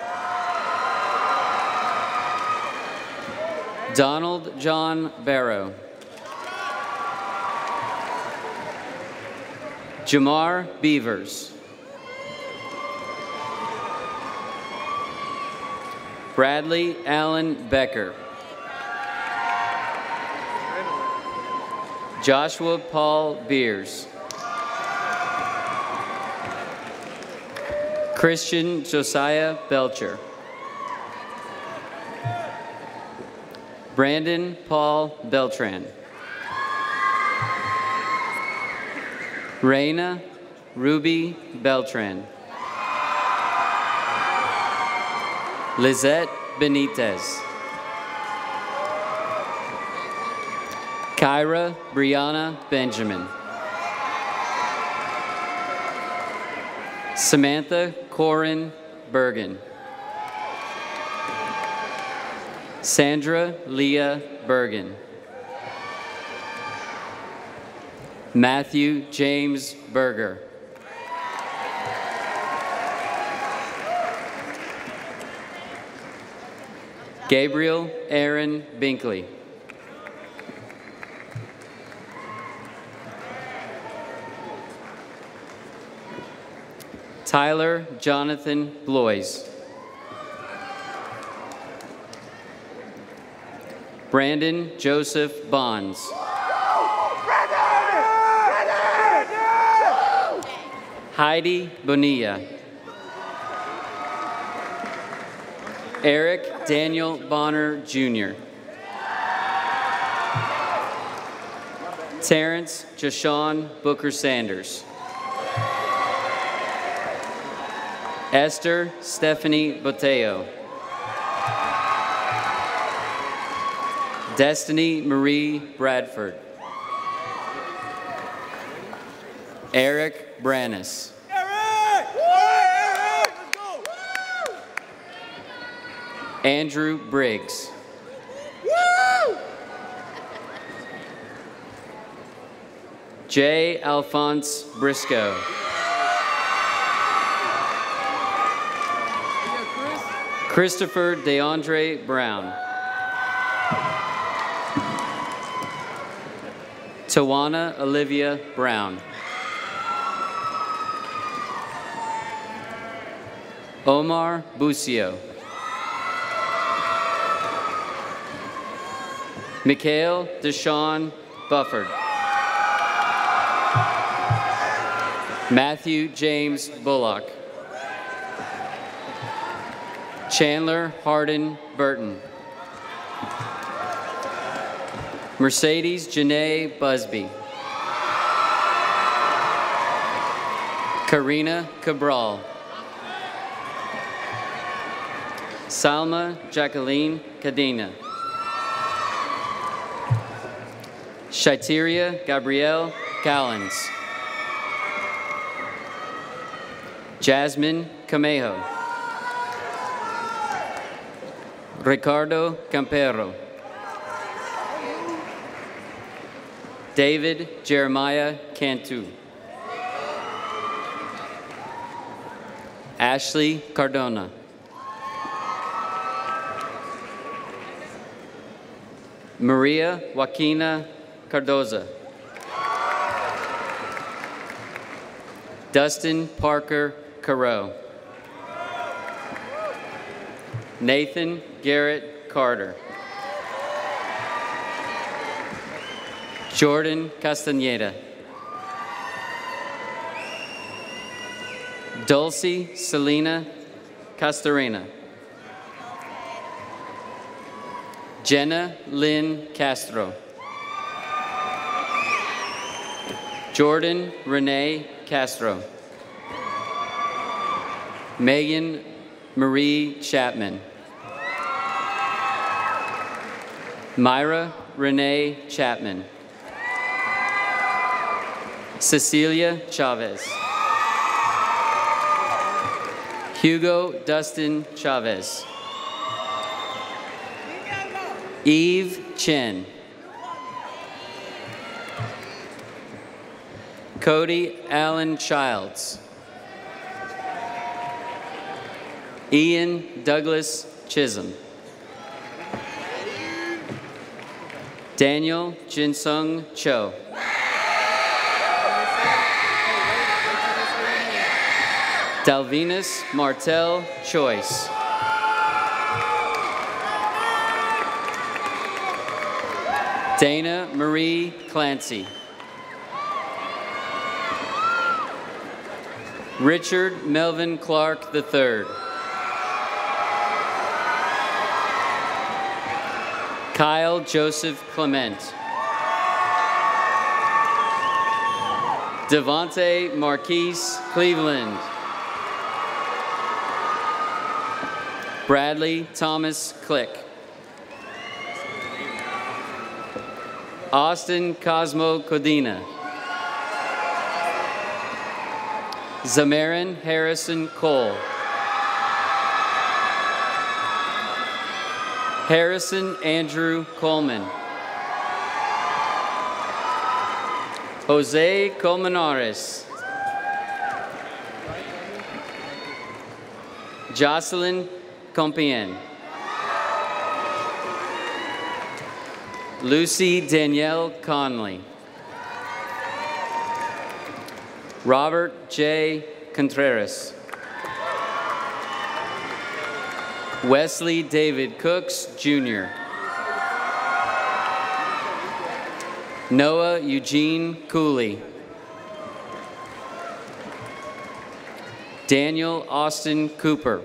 Donald John Barrow. Jamar Beavers. Bradley Allen Becker. Joshua Paul Beers. Christian Josiah Belcher. Brandon Paul Beltran. Reina Ruby Beltran. Lizette Benitez. Kyra Brianna Benjamin. Samantha Corin Bergen. Sandra Leah Bergen. Matthew James Berger. Gabriel Aaron Binkley. Tyler Jonathan Blois. Brandon Joseph Bonds. Heidi Bonilla. Eric Daniel Bonner, Jr. Terrence Jashawn Booker Sanders. Esther Stephanie Boteo. Destiny Marie Bradford. Eric Brannis. Andrew Briggs. J. Alphonse Briscoe. Christopher DeAndre Brown. Tawana Olivia Brown. Omar Busio. Mikhail Deshawn Bufford. Matthew James Bullock. Chandler Hardin Burton. Mercedes Janae Busby. Karina Cabral. Salma Jacqueline Cadena. Shaiteria Gabrielle Callens. Jasmine Camejo. Ricardo Campero. David Jeremiah Cantu. Ashley Cardona. Maria Joaquina Cardoza. Dustin Parker Carew. Nathan Garrett Carter. Jordan Castaneda. Dulcie Selena Castorena. Jenna Lynn Castro. Jordan Renee Castro. Megan Marie Chapman. Myra Renee Chapman. Cecilia Chavez. Hugo Dustin Chavez. Eve Chen. Cody Allen Childs. Ian Douglas Chisholm. Daniel Jinsung Cho. Dalvinus Martel Choice. Dana Marie Clancy. Richard Melvin Clark III. Kyle Joseph Clement. Devontae Marquise Cleveland. Bradley Thomas Click. Austin Cosmo Codina. Zamarin Harrison Cole. Harrison Andrew Coleman. Jose Colmenares. Jocelyn Compien. Lucy Danielle Conley. Robert J. Contreras. Wesley David Cooks, Jr. Noah Eugene Cooley. Daniel Austin Cooper.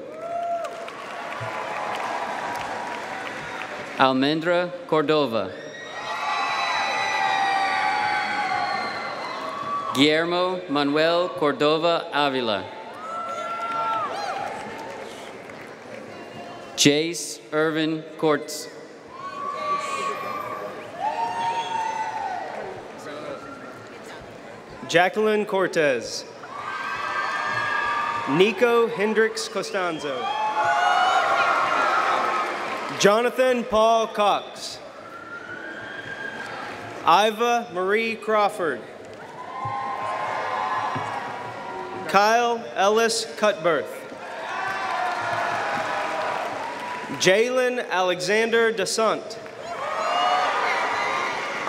Almendra Cordova. Guillermo Manuel Cordova Avila. Jace Irvin Courts. Jacqueline Cortez. Nico Hendricks Costanzo. Jonathan Paul Cox. Iva Marie Crawford. Kyle Ellis Cutbirth. Jalen Alexander Desant.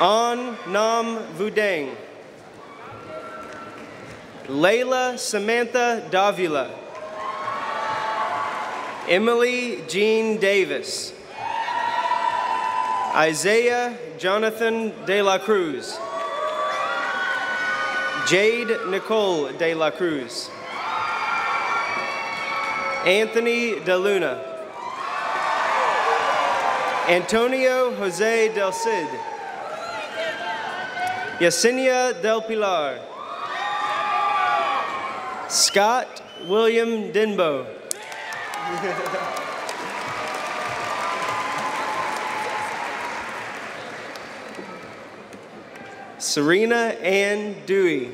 An Nam Vudang. Layla Samantha Davila. Emily Jean Davis. Isaiah Jonathan De La Cruz. Jade Nicole De La Cruz. Anthony De Luna. Antonio Jose Del Cid. Yesenia Del Pilar. Scott William Denbo. Serena Ann Dewey.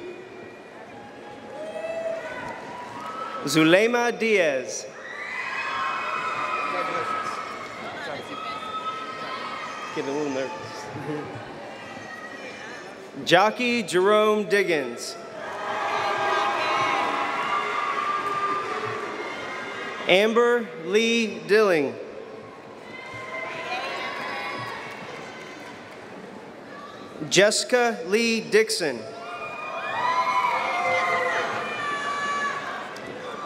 Zulema Diaz. Getting a little nervous. Jockey Jerome Diggins. Amber Lee Dilling. Jessica Lee Dixon.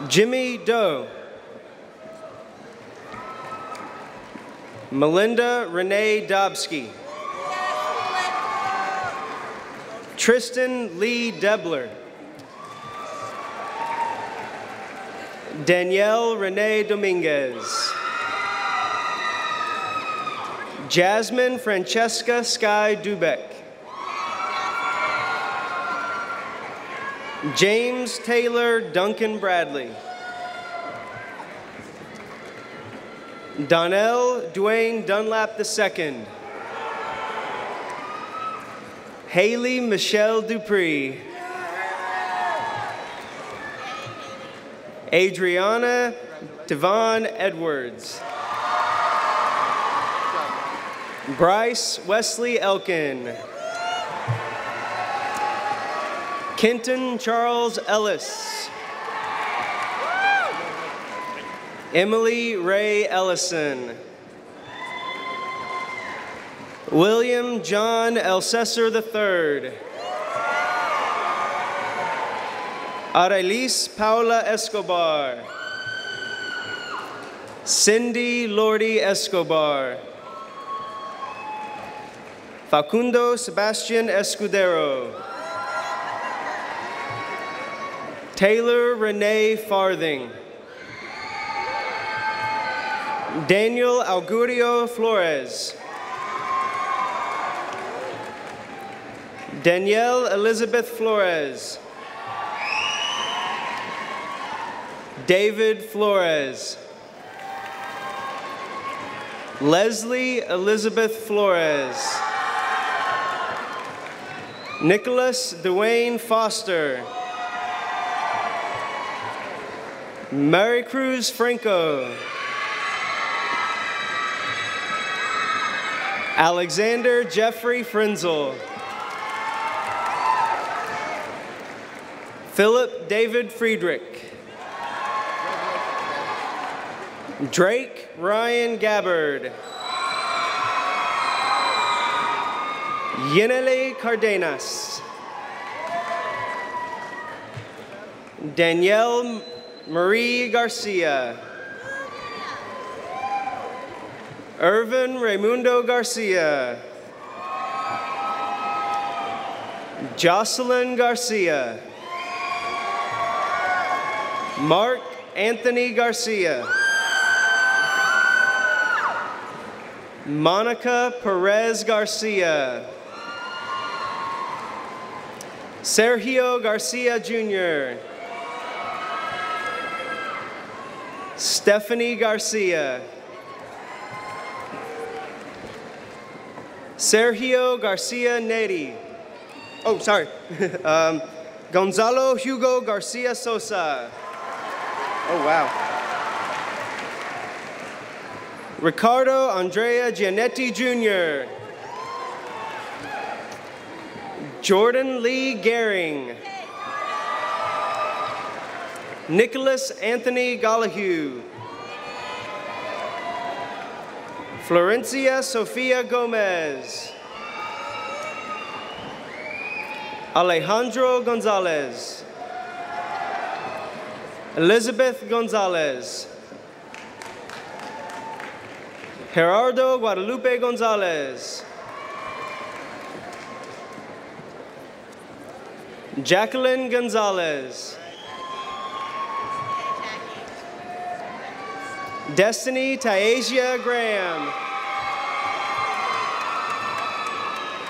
Jimmy Doe. Melinda Renee Dobsky. Tristan Lee Debler. Danielle Renee Dominguez. Jasmine Francesca Sky Dubeck. James Taylor Duncan Bradley. Donnell Dwayne Dunlap II. Haley Michelle Dupree. Adriana Devon Edwards. Bryce Wesley Elkin. Kenton Charles Ellis. Emily Ray Ellison. William John Elsesser III. Arelis Paula Escobar. Cindy Lordy Escobar. Facundo Sebastian Escudero. Taylor Renee Farthing. Daniel Augurio Flores. Danielle Elizabeth Flores. David Flores. Leslie Elizabeth Flores. Nicholas Dwayne Foster. Mary Cruz Franco. Alexander Jeffrey Frenzel. Philip David Friedrich. Drake Ryan Gabbard. Yenele Cardenas. Danielle Marie Garcia. Irvin Raimundo Garcia. Jocelyn Garcia. Mark Anthony Garcia. Monica Perez Garcia. Sergio Garcia Jr. Stephanie Garcia. Sergio Garcia Neri. Oh, sorry. Gonzalo Hugo Garcia Sosa. Oh, wow. Ricardo Andrea Gianetti Jr. Jordan Lee Gehring. Nicholas Anthony Gollahue. Florencia Sofia Gomez. Alejandro Gonzalez. Elizabeth Gonzalez. Gerardo Guadalupe Gonzalez. Jacqueline Gonzalez. Destiny Taesia Graham.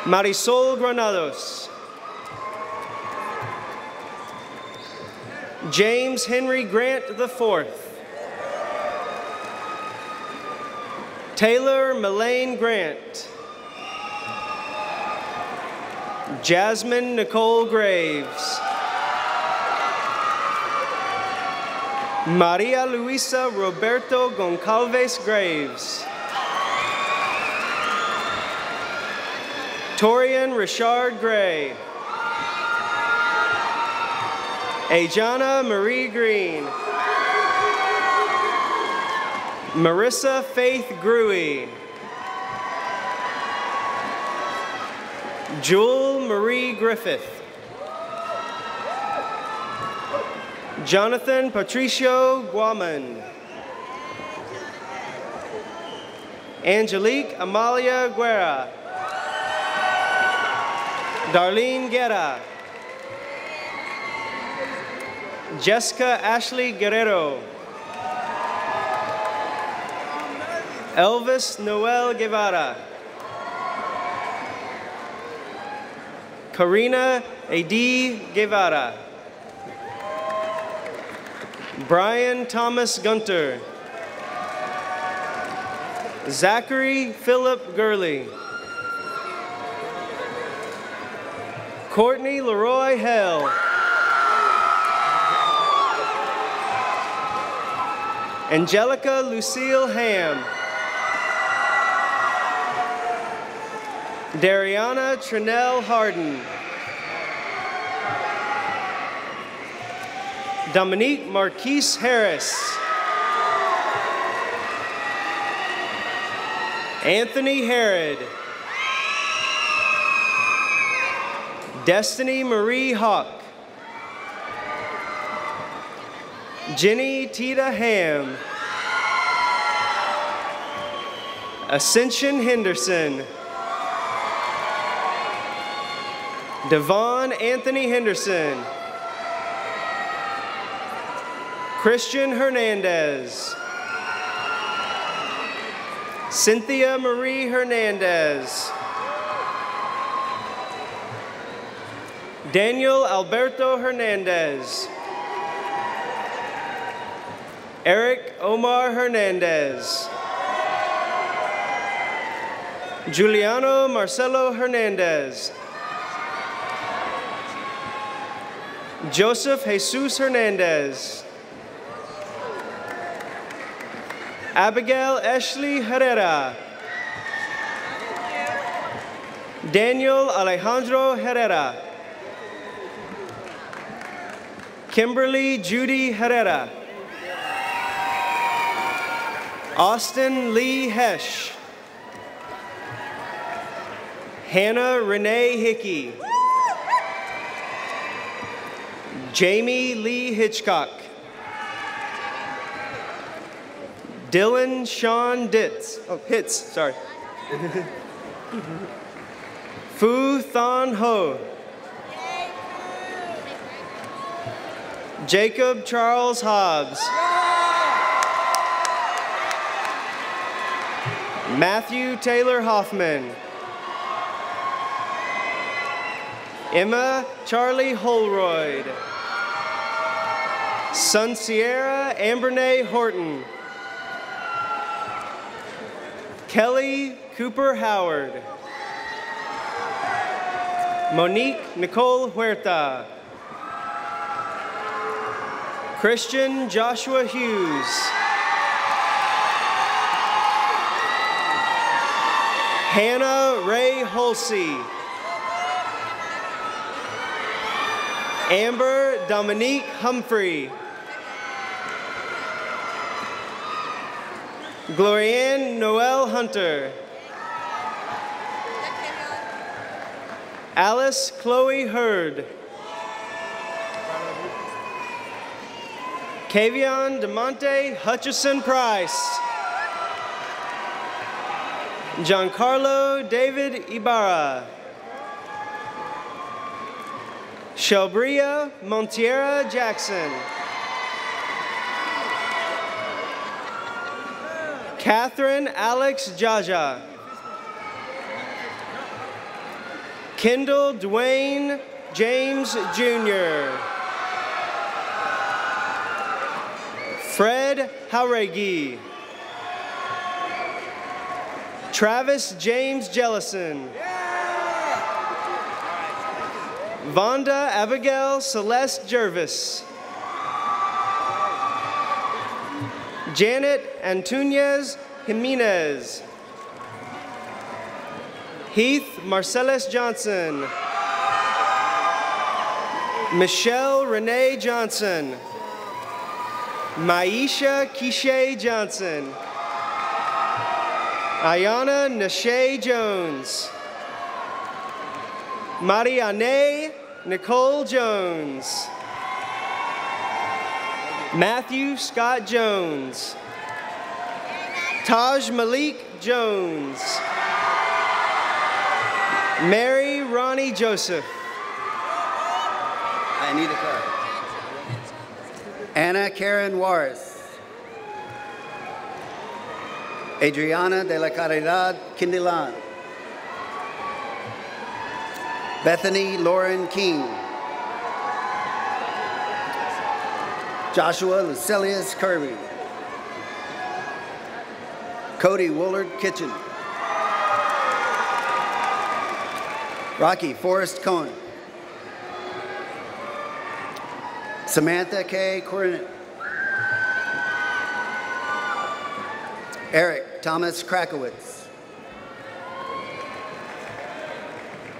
Marisol Granados. James Henry Grant IV. Taylor Melaine Grant. Jasmine Nicole Graves. Maria Luisa Roberto Goncalves Graves. Torian Richard Gray. Ajana Marie Green. Marissa Faith Gruey. Jewel Marie Griffith. Jonathan Patricio Guaman. Angelique Amalia Guerra. Darlene Guerra. Jessica Ashley Guerrero. Elvis Noel Guevara. Karina A.D. Guevara. Brian Thomas Gunter. Zachary Philip Gurley. Courtney Leroy Hell. Angelica Lucille Ham. Dariana Trinell Harden. Dominique Marquise Harris. Anthony Herod. Destiny Marie Hawk. Jenny Tita Ham. Ascension Henderson. Devon Anthony Henderson. Christian Hernandez. Cynthia Marie Hernandez. Daniel Alberto Hernandez. Eric Omar Hernandez. Giuliano Marcelo Hernandez. Joseph Jesus Hernandez. Abigail Ashley Herrera. Daniel Alejandro Herrera. Kimberly Judy Herrera. Austin Lee Hesh. Hannah Renee Hickey. Jamie Lee Hitchcock. Dylan Sean Hitz, sorry. Fu Thon Ho. Jacob Charles Hobbs. Matthew Taylor Hoffman. Emma Charlie Holroyd. Sun Sierra Ambernay Horton. Kelly Cooper Howard. Monique Nicole Huerta. Christian Joshua Hughes. Hannah Ray Holsey. Amber Dominique Humphrey. Glorianne Noel Hunter. Alice Chloe Hurd. Kavion DeMonte Hutchison Price. Giancarlo David Ibarra. Shelbria Montiera Jackson. Catherine Alex Jaja. Kendall Dwayne James Jr. Fred Hauregi. Travis James Jellison. Vonda Abigail Celeste Jervis. Janet Antunez Jimenez. Heath Marcellus Johnson. Michelle Renee Johnson. Maisha Kishay Johnson. Ayana Nashay Jones. Marianne Nicole Jones. Matthew Scott Jones. Taj Malik Jones. Mary Ronnie Joseph. I need a card. Anna Karen Warth. Adriana de la Caridad Quindilan. Bethany Lauren King. Joshua Lucilius Kirby. Cody Woolard Kitchen. Rocky Forrest Cohen. Samantha K. Corinet. Eric Thomas Krakowitz.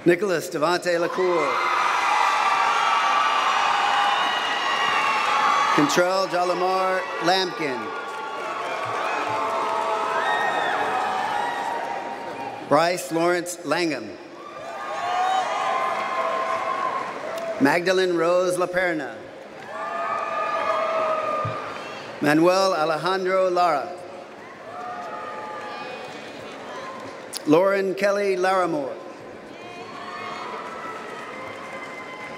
Nicholas Devante LaCour. Contrell Jalamar Lampkin. Bryce Lawrence Langham. Magdalene Rose LaPerna. Manuel Alejandro Lara. Lauren Kelly Larimore.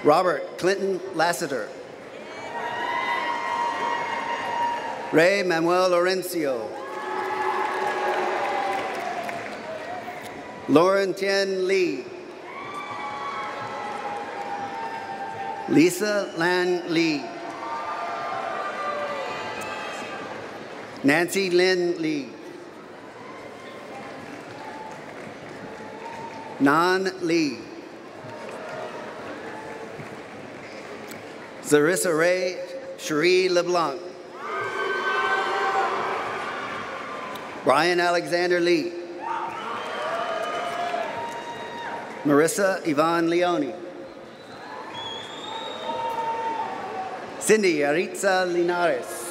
Robert Clinton Lassiter. Ray Manuel Lorencio. Lauren Tien Lee. Lisa Lan Lee. Nancy Lynn Lee. Nan Lee. Zarissa Ray Cherie LeBlanc. Brian Alexander Lee. Marissa Yvonne Leone. Cindy Aritza Linares.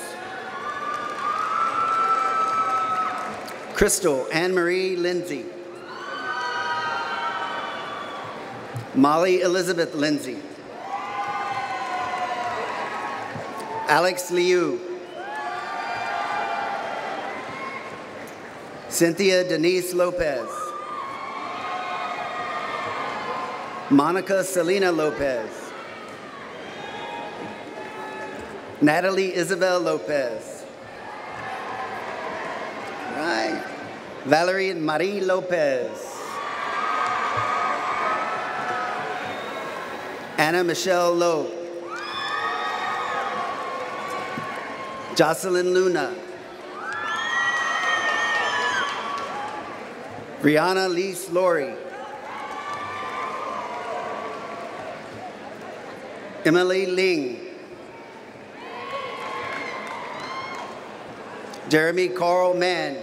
Crystal Anne-Marie Lindsay. Molly Elizabeth Lindsay. Alex Liu. Cynthia Denise Lopez. Monica Selena Lopez. Natalie Isabel Lopez. Right. Valerie Marie Lopez. Anna Michelle Lowe. Jocelyn Luna. Brianna Lise Laurie. Emily Ling. Jeremy Carl Mann.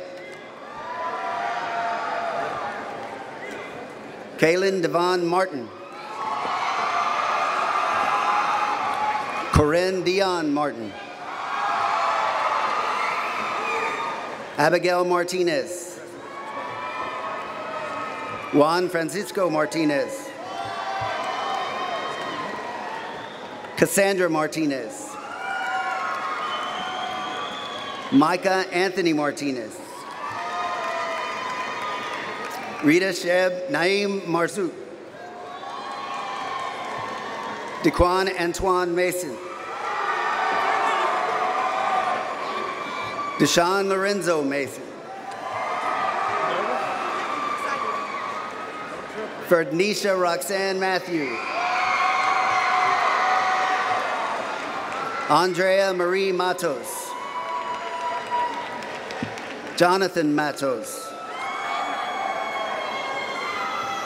Kaylin Devon Martin. Corinne Dion Martin. Abigail Martinez. Juan Francisco Martinez. Cassandra Martinez. Micah Anthony Martinez. Rita Sheb Naeem Marzouk. Dequan Antoine Mason. Deshaun Lorenzo Mason. Ferdnisha Roxanne Matthew. Andrea Marie Matos. Jonathan Matos.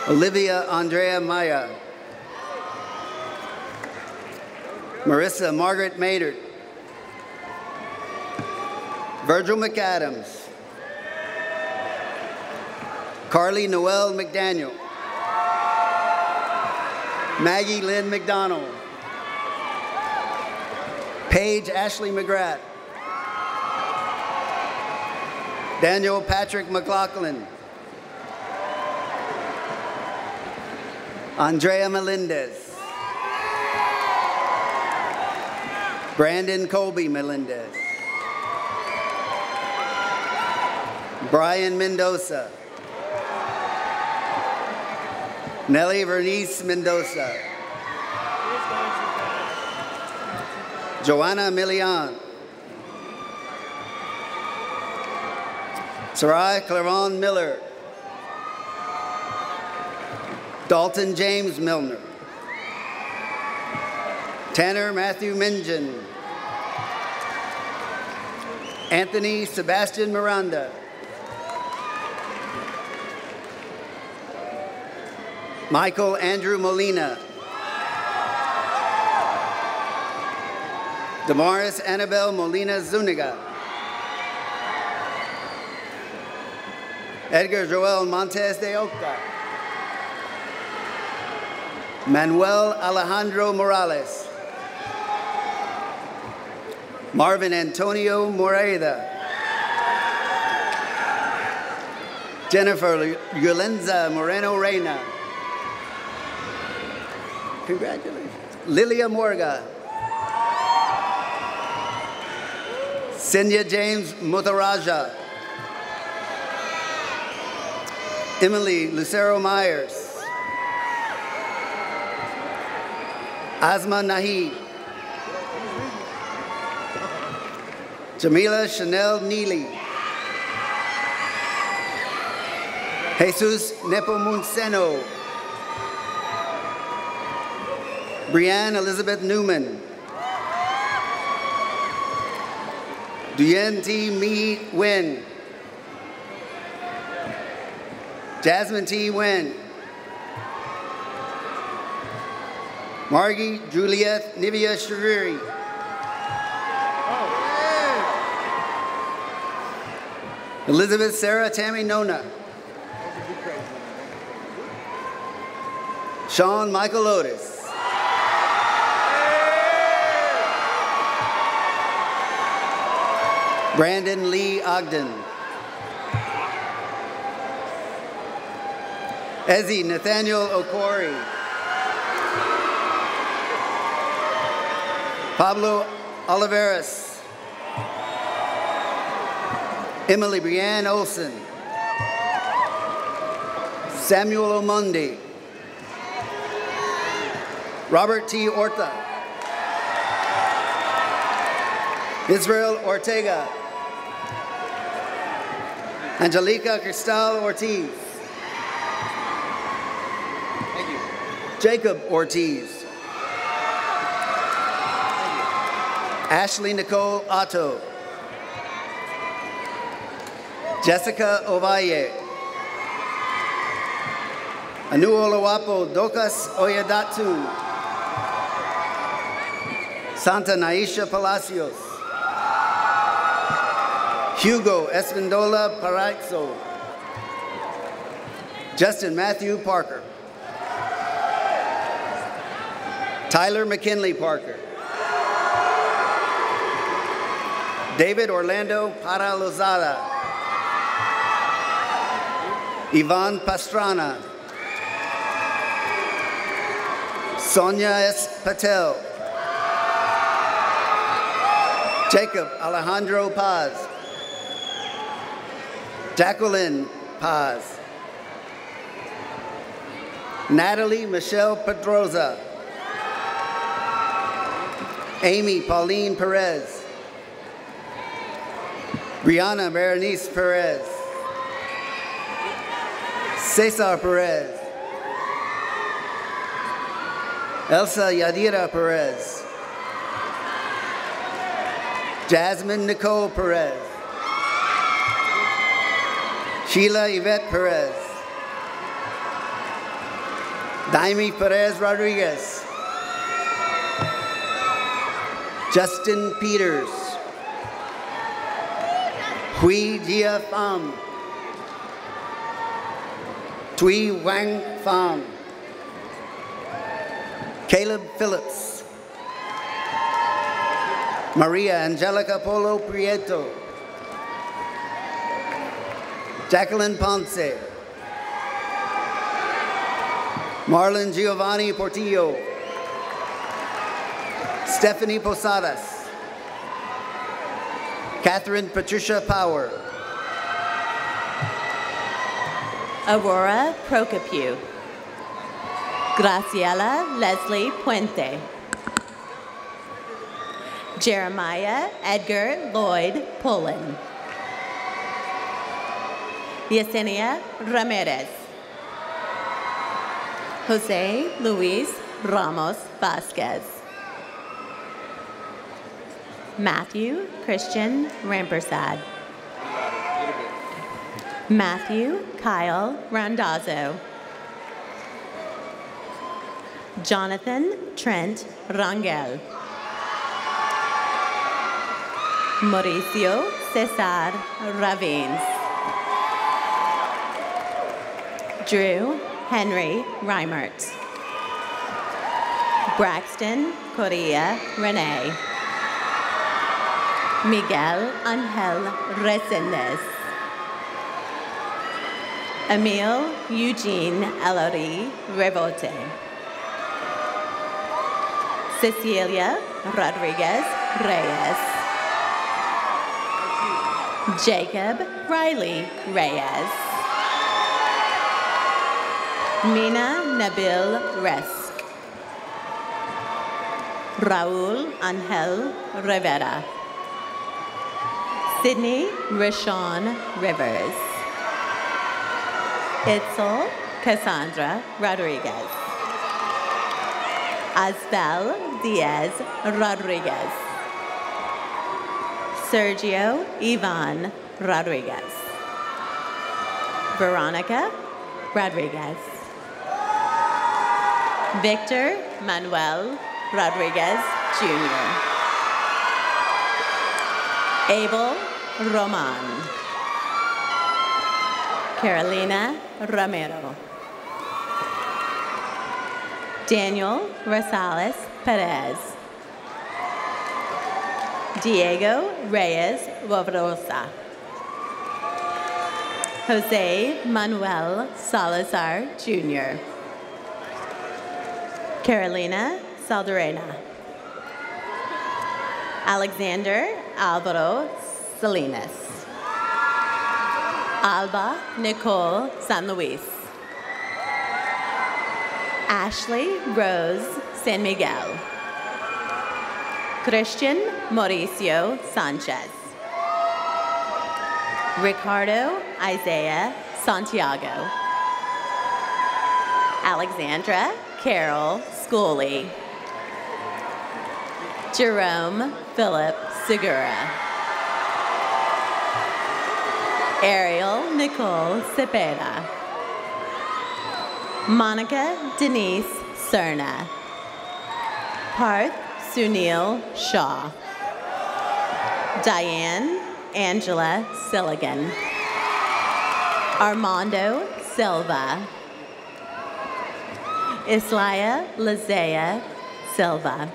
Olivia Andrea Maya. Marissa Margaret Maynard. Virgil McAdams. Carly Noel McDaniel. Maggie Lynn McDonald. Paige Ashley McGrath. Daniel Patrick McLaughlin. Andrea Melendez. Brandon Colby Melendez. Brian Mendoza. Nellie Vernice Mendoza. Joanna Milian. Sarai Claron Miller. Dalton James Milner. Tanner Matthew Minjan. Anthony Sebastian Miranda. Michael Andrew Molina. Damaris Annabelle Molina Zuniga. Edgar Joel Montes de Oca. Manuel Alejandro Morales. Marvin Antonio Moreda. Jennifer Yolenza Moreno Reyna. Congratulations. Lilia Morga. Cynthia James Mutaraja. Emily Lucero Myers. Asma Nahi. Jamila Chanel Neely. Jesus Nepomuceno. Brianne Elizabeth Newman. Duyen T. Mi Nguyen. Jasmine T. Nguyen. Margie Juliet Nivea Shariri. Elizabeth Sarah Tammy Nona. Sean Michael Otis. Brandon Lee Ogden. Ezzy Nathaniel Okori. Pablo Oliveras. Emily Brianne Olson. Samuel Omundi. Robert T. Orta. Israel Ortega. Angelica Cristal Ortiz. Thank you. Jacob Ortiz. Ashley Nicole Otto. Jessica Ovalle. Anu Olawapo Dokas Oyedatu. Santa Naisha Palacios. Hugo Espindola Paraizo. Justin Matthew Parker. Tyler McKinley Parker. David Orlando Para Lozada. Ivan Pastrana. Sonia S. Patel. Jacob Alejandro Paz. Jacqueline Paz. Natalie Michelle Pedroza. Amy Pauline Perez. Brianna Berenice Perez. Cesar Perez. Elsa Yadira Perez. Jasmine Nicole Perez. Sheila Yvette Perez. Daimi Perez Rodriguez. Justin Peters. Hui Jia Pham. Tui Wang Pham. Caleb Phillips. Maria Angelica Polo Prieto. Jacqueline Ponce. Marlon Giovanni Portillo. Stephanie Posadas. Catherine Patricia Power. Aurora Procopiu. Graciela Leslie Puente. Jeremiah Edgar Lloyd Pullen. Yesenia Ramirez. Jose Luis Ramos Vasquez. Matthew Christian Rampersad. Matthew Kyle Randazzo. Jonathan Trent Rangel. Mauricio Cesar Ravines. Drew Henry Reimert. Braxton Correa Rene. Miguel Angel Resendez. Emil Eugene Ellery Revote. Cecilia Rodriguez Reyes. Jacob Riley Reyes. Mina Nabil Resk. Raul Angel Rivera. Sydney Rashawn Rivers. Itzel Cassandra Rodriguez. Asbel Diaz Rodriguez. Sergio Ivan Rodriguez. Veronica Rodriguez. Victor Manuel Rodriguez Jr. Abel Roman. Carolina Romero. Daniel Rosales Perez. Diego Reyes Wovrosa. Jose Manuel Salazar Jr. Carolina Saldarena. Alexander Alvaro Salinas. Alba Nicole San Luis. Ashley Rose San Miguel. Christian Mauricio Sanchez. Ricardo Isaiah Santiago. Alexandra Carol Schooley. Jerome Philip Segura. Ariel Nicole Cepeda. Monica Denise Cerna. Parth Sunil Shaw. Diane Angela Silligan. Armando Silva. Islaya Lizea Silva.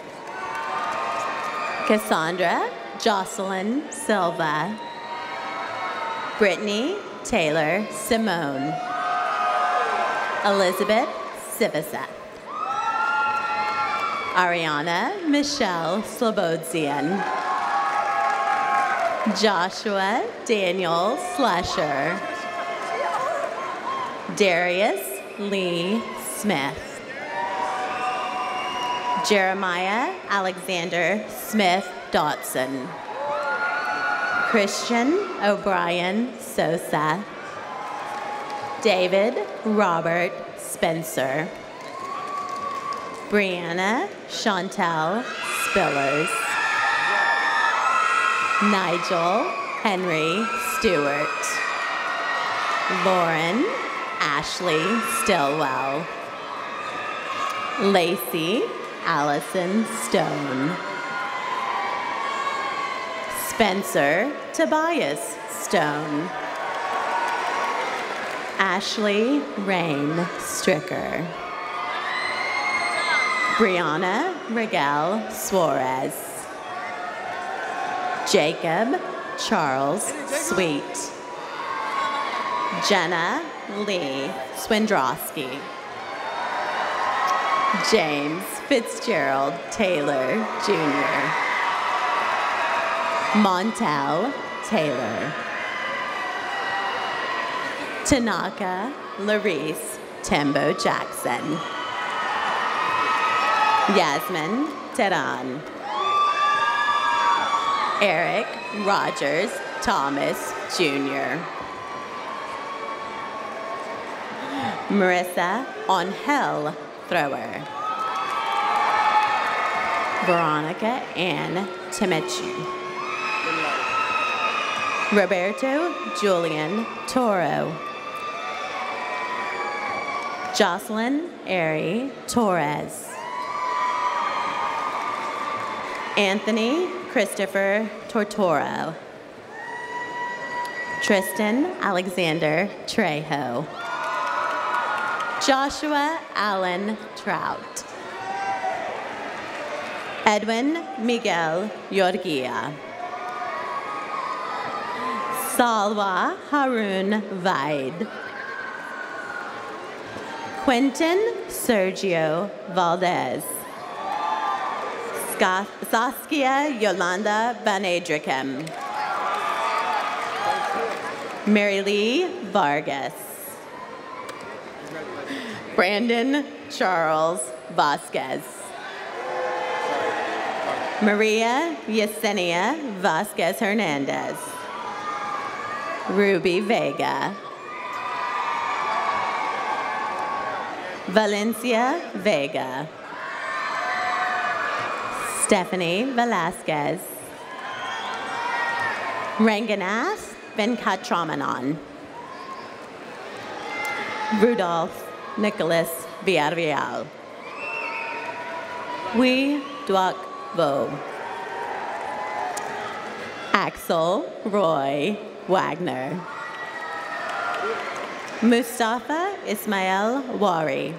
Cassandra Jocelyn Silva. Brittany Taylor Simone. Elizabeth Sivaseth. Ariana Michelle Slobodzian. Joshua Daniel Slasher. Darius Lee Smith. Jeremiah Alexander Smith Dotson. Christian O'Brien Sosa. David Robert Spencer. Brianna Chantel Spillers. Nigel Henry Stewart. Lauren Ashley Stillwell. Lacey Allison Stone. Spencer Tobias Stone. Ashley Rain Stricker. Brianna Regal Suarez. Jacob Charles Sweet. Jenna Lee Swindrowski. James Fitzgerald Taylor Jr. Montel Taylor. Tanaka Larice Tembo Jackson. Yasmin Teran. Eric Rogers Thomas Jr. Marissa Angel Thrower. Veronica Ann Temechi. Roberto Julian Toro. Jocelyn Airy Torres. Anthony Christopher Tortoro. Tristan Alexander Trejo. Joshua Allen Trout. Edwin Miguel Yorguia. Salwa Harun Vaid. Quentin Sergio Valdez. Saskia Yolanda Van Adrichem. Mary Lee Vargas. Brandon Charles Vasquez. Maria Yesenia Vasquez Hernandez. Ruby Vega. Valencia Vega. Stephanie Velasquez. Ranganath Venkatramanan. Rudolph Nicholas Villarreal. Wee Duak Vo. Axel Roy Wagner. Mustafa Ismail Wari.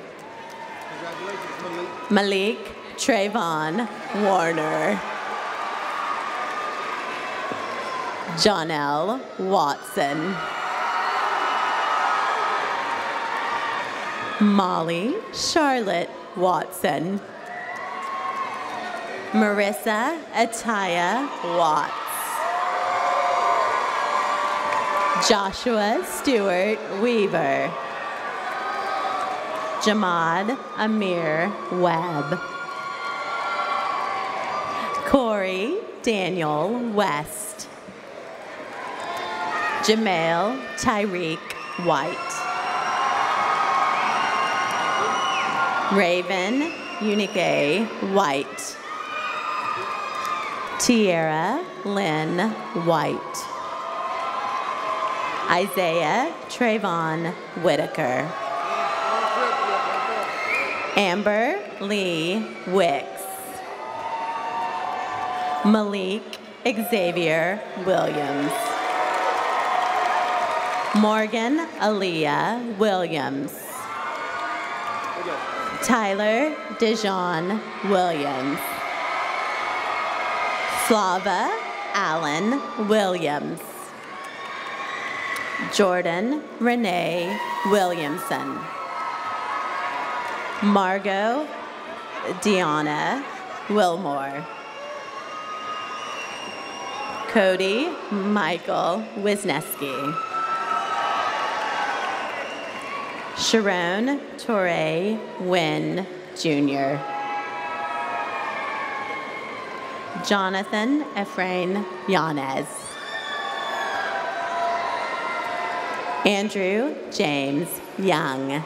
Malik Trayvon Warner. Jonelle Watson. Molly Charlotte Watson. Marissa Ataya Watts. Joshua Stewart Weaver. Jamad Amir Webb. Corey Daniel West. Jamail Tyreek White. Raven Unique White. Tierra Lynn White. Isaiah Trayvon Whitaker. Amber Lee Wicks. Malik Xavier Williams. Morgan Aaliyah Williams. Tyler Dijon Williams. Slava Allen Williams. Jordan Renee Williamson. Margot Deanna Wilmore. Cody Michael Wisniewski. Sharon Torre Wynn Jr. Jonathan Efrain Yanez. Andrew James Young.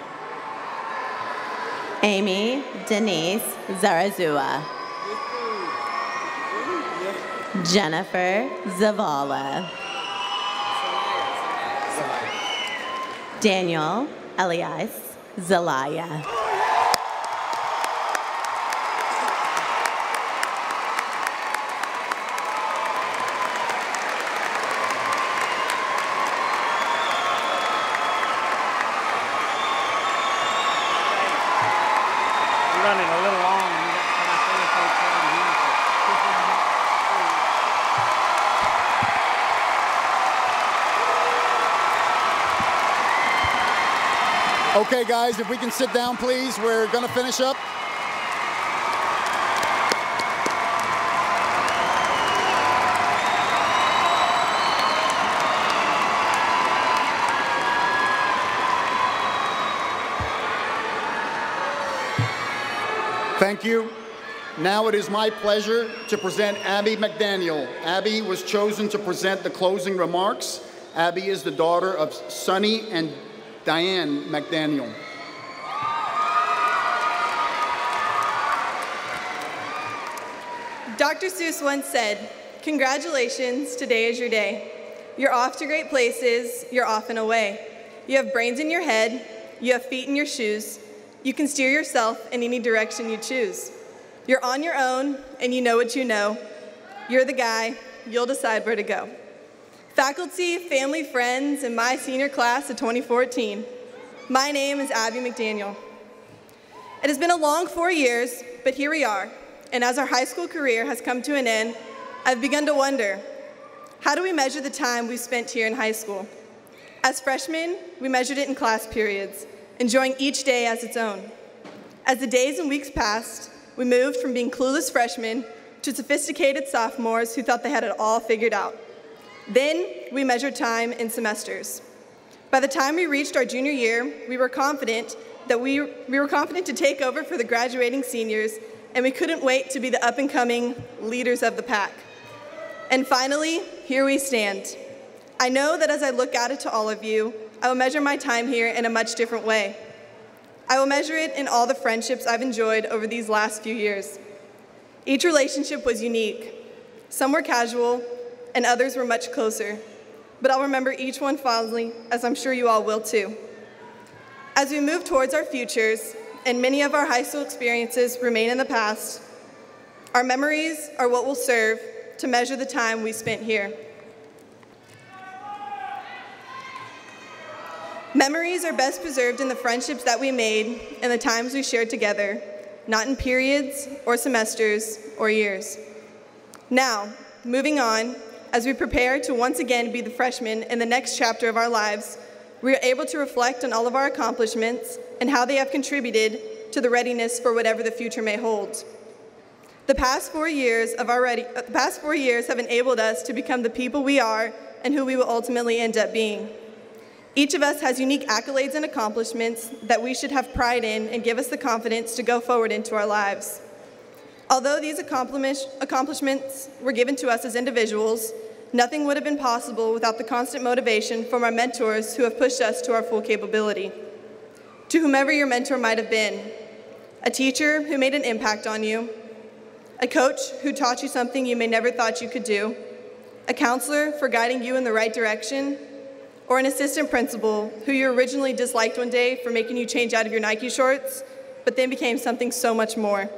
Amy Denise Zarazua. Jennifer Zavala. Daniel Elias Zelaya. Running a little long. Okay, guys, if we can sit down, please. We're going to finish up. Thank you. Now it is my pleasure to present Abby McDaniel. Abby was chosen to present the closing remarks. Abby is the daughter of Sonny and Diane McDaniel. Dr. Seuss once said, "Congratulations, today is your day. You're off to great places, you're off and away. You have brains in your head, you have feet in your shoes, you can steer yourself in any direction you choose. You're on your own, and you know what you know. You're the guy, you'll decide where to go. Faculty, family, friends, and my senior class of 2014, my name is Abby McDaniel. It has been a long 4 years, but here we are, and as our high school career has come to an end, I've begun to wonder, how do we measure the time we spent here in high school? As freshmen, we measured it in class periods, enjoying each day as its own. As the days and weeks passed, we moved from being clueless freshmen to sophisticated sophomores who thought they had it all figured out. Then we measured time in semesters. By the time we reached our junior year, we were confident to take over for the graduating seniors, and we couldn't wait to be the up-and-coming leaders of the pack. And finally, here we stand. I know that as I look at it to all of you, I will measure my time here in a much different way. I will measure it in all the friendships I've enjoyed over these last few years. Each relationship was unique. Some were casual, and others were much closer. But I'll remember each one fondly, as I'm sure you all will too. As we move towards our futures, and many of our high school experiences remain in the past, our memories are what will serve to measure the time we spent here. Memories are best preserved in the friendships that we made and the times we shared together, not in periods or semesters or years. Now, moving on, as we prepare to once again be the freshmen in the next chapter of our lives, we are able to reflect on all of our accomplishments and how they have contributed to the readiness for whatever the future may hold. The past 4 years have enabled us to become the people we are and who we will ultimately end up being. Each of us has unique accolades and accomplishments that we should have pride in and give us the confidence to go forward into our lives. Although these accomplishments were given to us as individuals, nothing would have been possible without the constant motivation from our mentors who have pushed us to our full capability. To whomever your mentor might have been, a teacher who made an impact on you, a coach who taught you something you may never thought you could do, a counselor for guiding you in the right direction, or an assistant principal who you originally disliked one day for making you change out of your Nike shorts, but then became something so much more.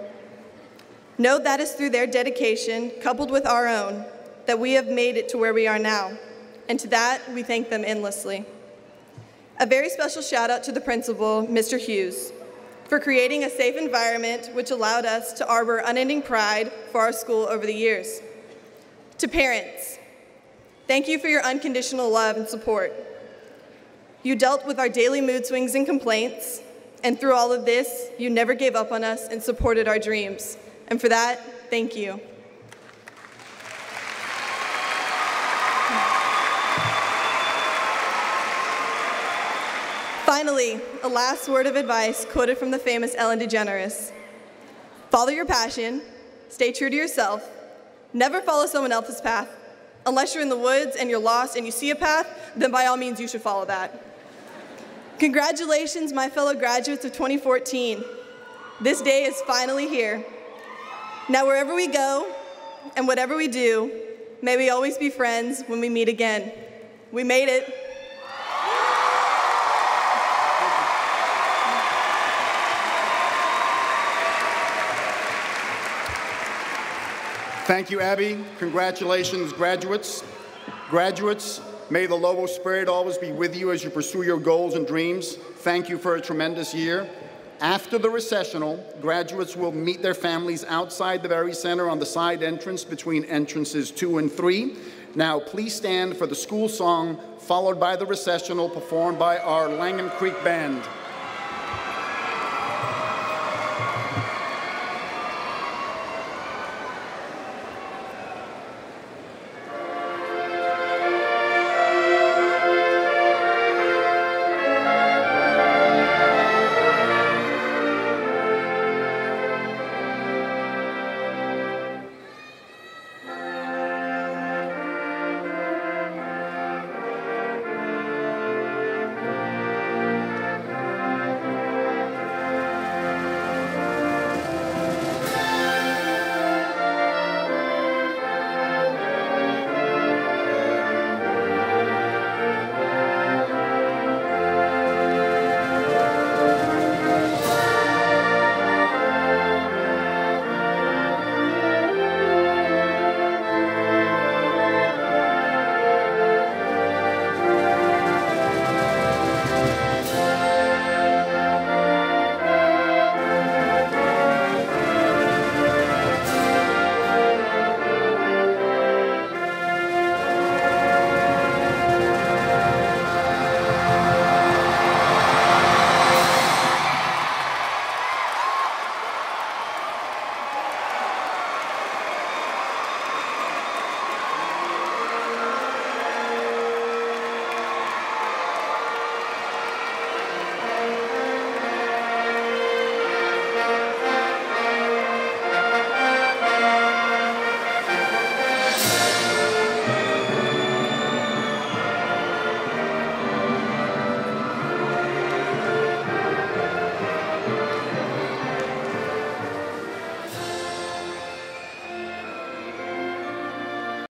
Know that it's through their dedication, coupled with our own, that we have made it to where we are now, and to that, we thank them endlessly. A very special shout out to the principal, Mr. Hughes, for creating a safe environment which allowed us to harbor unending pride for our school over the years. To parents, thank you for your unconditional love and support. You dealt with our daily mood swings and complaints, and through all of this, you never gave up on us and supported our dreams. And for that, thank you. Finally, a last word of advice quoted from the famous Ellen DeGeneres. Follow your passion, stay true to yourself, never follow someone else's path. Unless you're in the woods and you're lost and you see a path, then by all means you should follow that. Congratulations, my fellow graduates of 2014. This day is finally here. Now wherever we go and whatever we do, may we always be friends when we meet again. We made it. Thank you, Abby. Congratulations, graduates. Graduates, may the Lobo Spirit always be with you as you pursue your goals and dreams. Thank you for a tremendous year. After the recessional, graduates will meet their families outside the Berry Center on the side entrance between entrances 2 and 3. Now, please stand for the school song, followed by the recessional performed by our Langham Creek Band.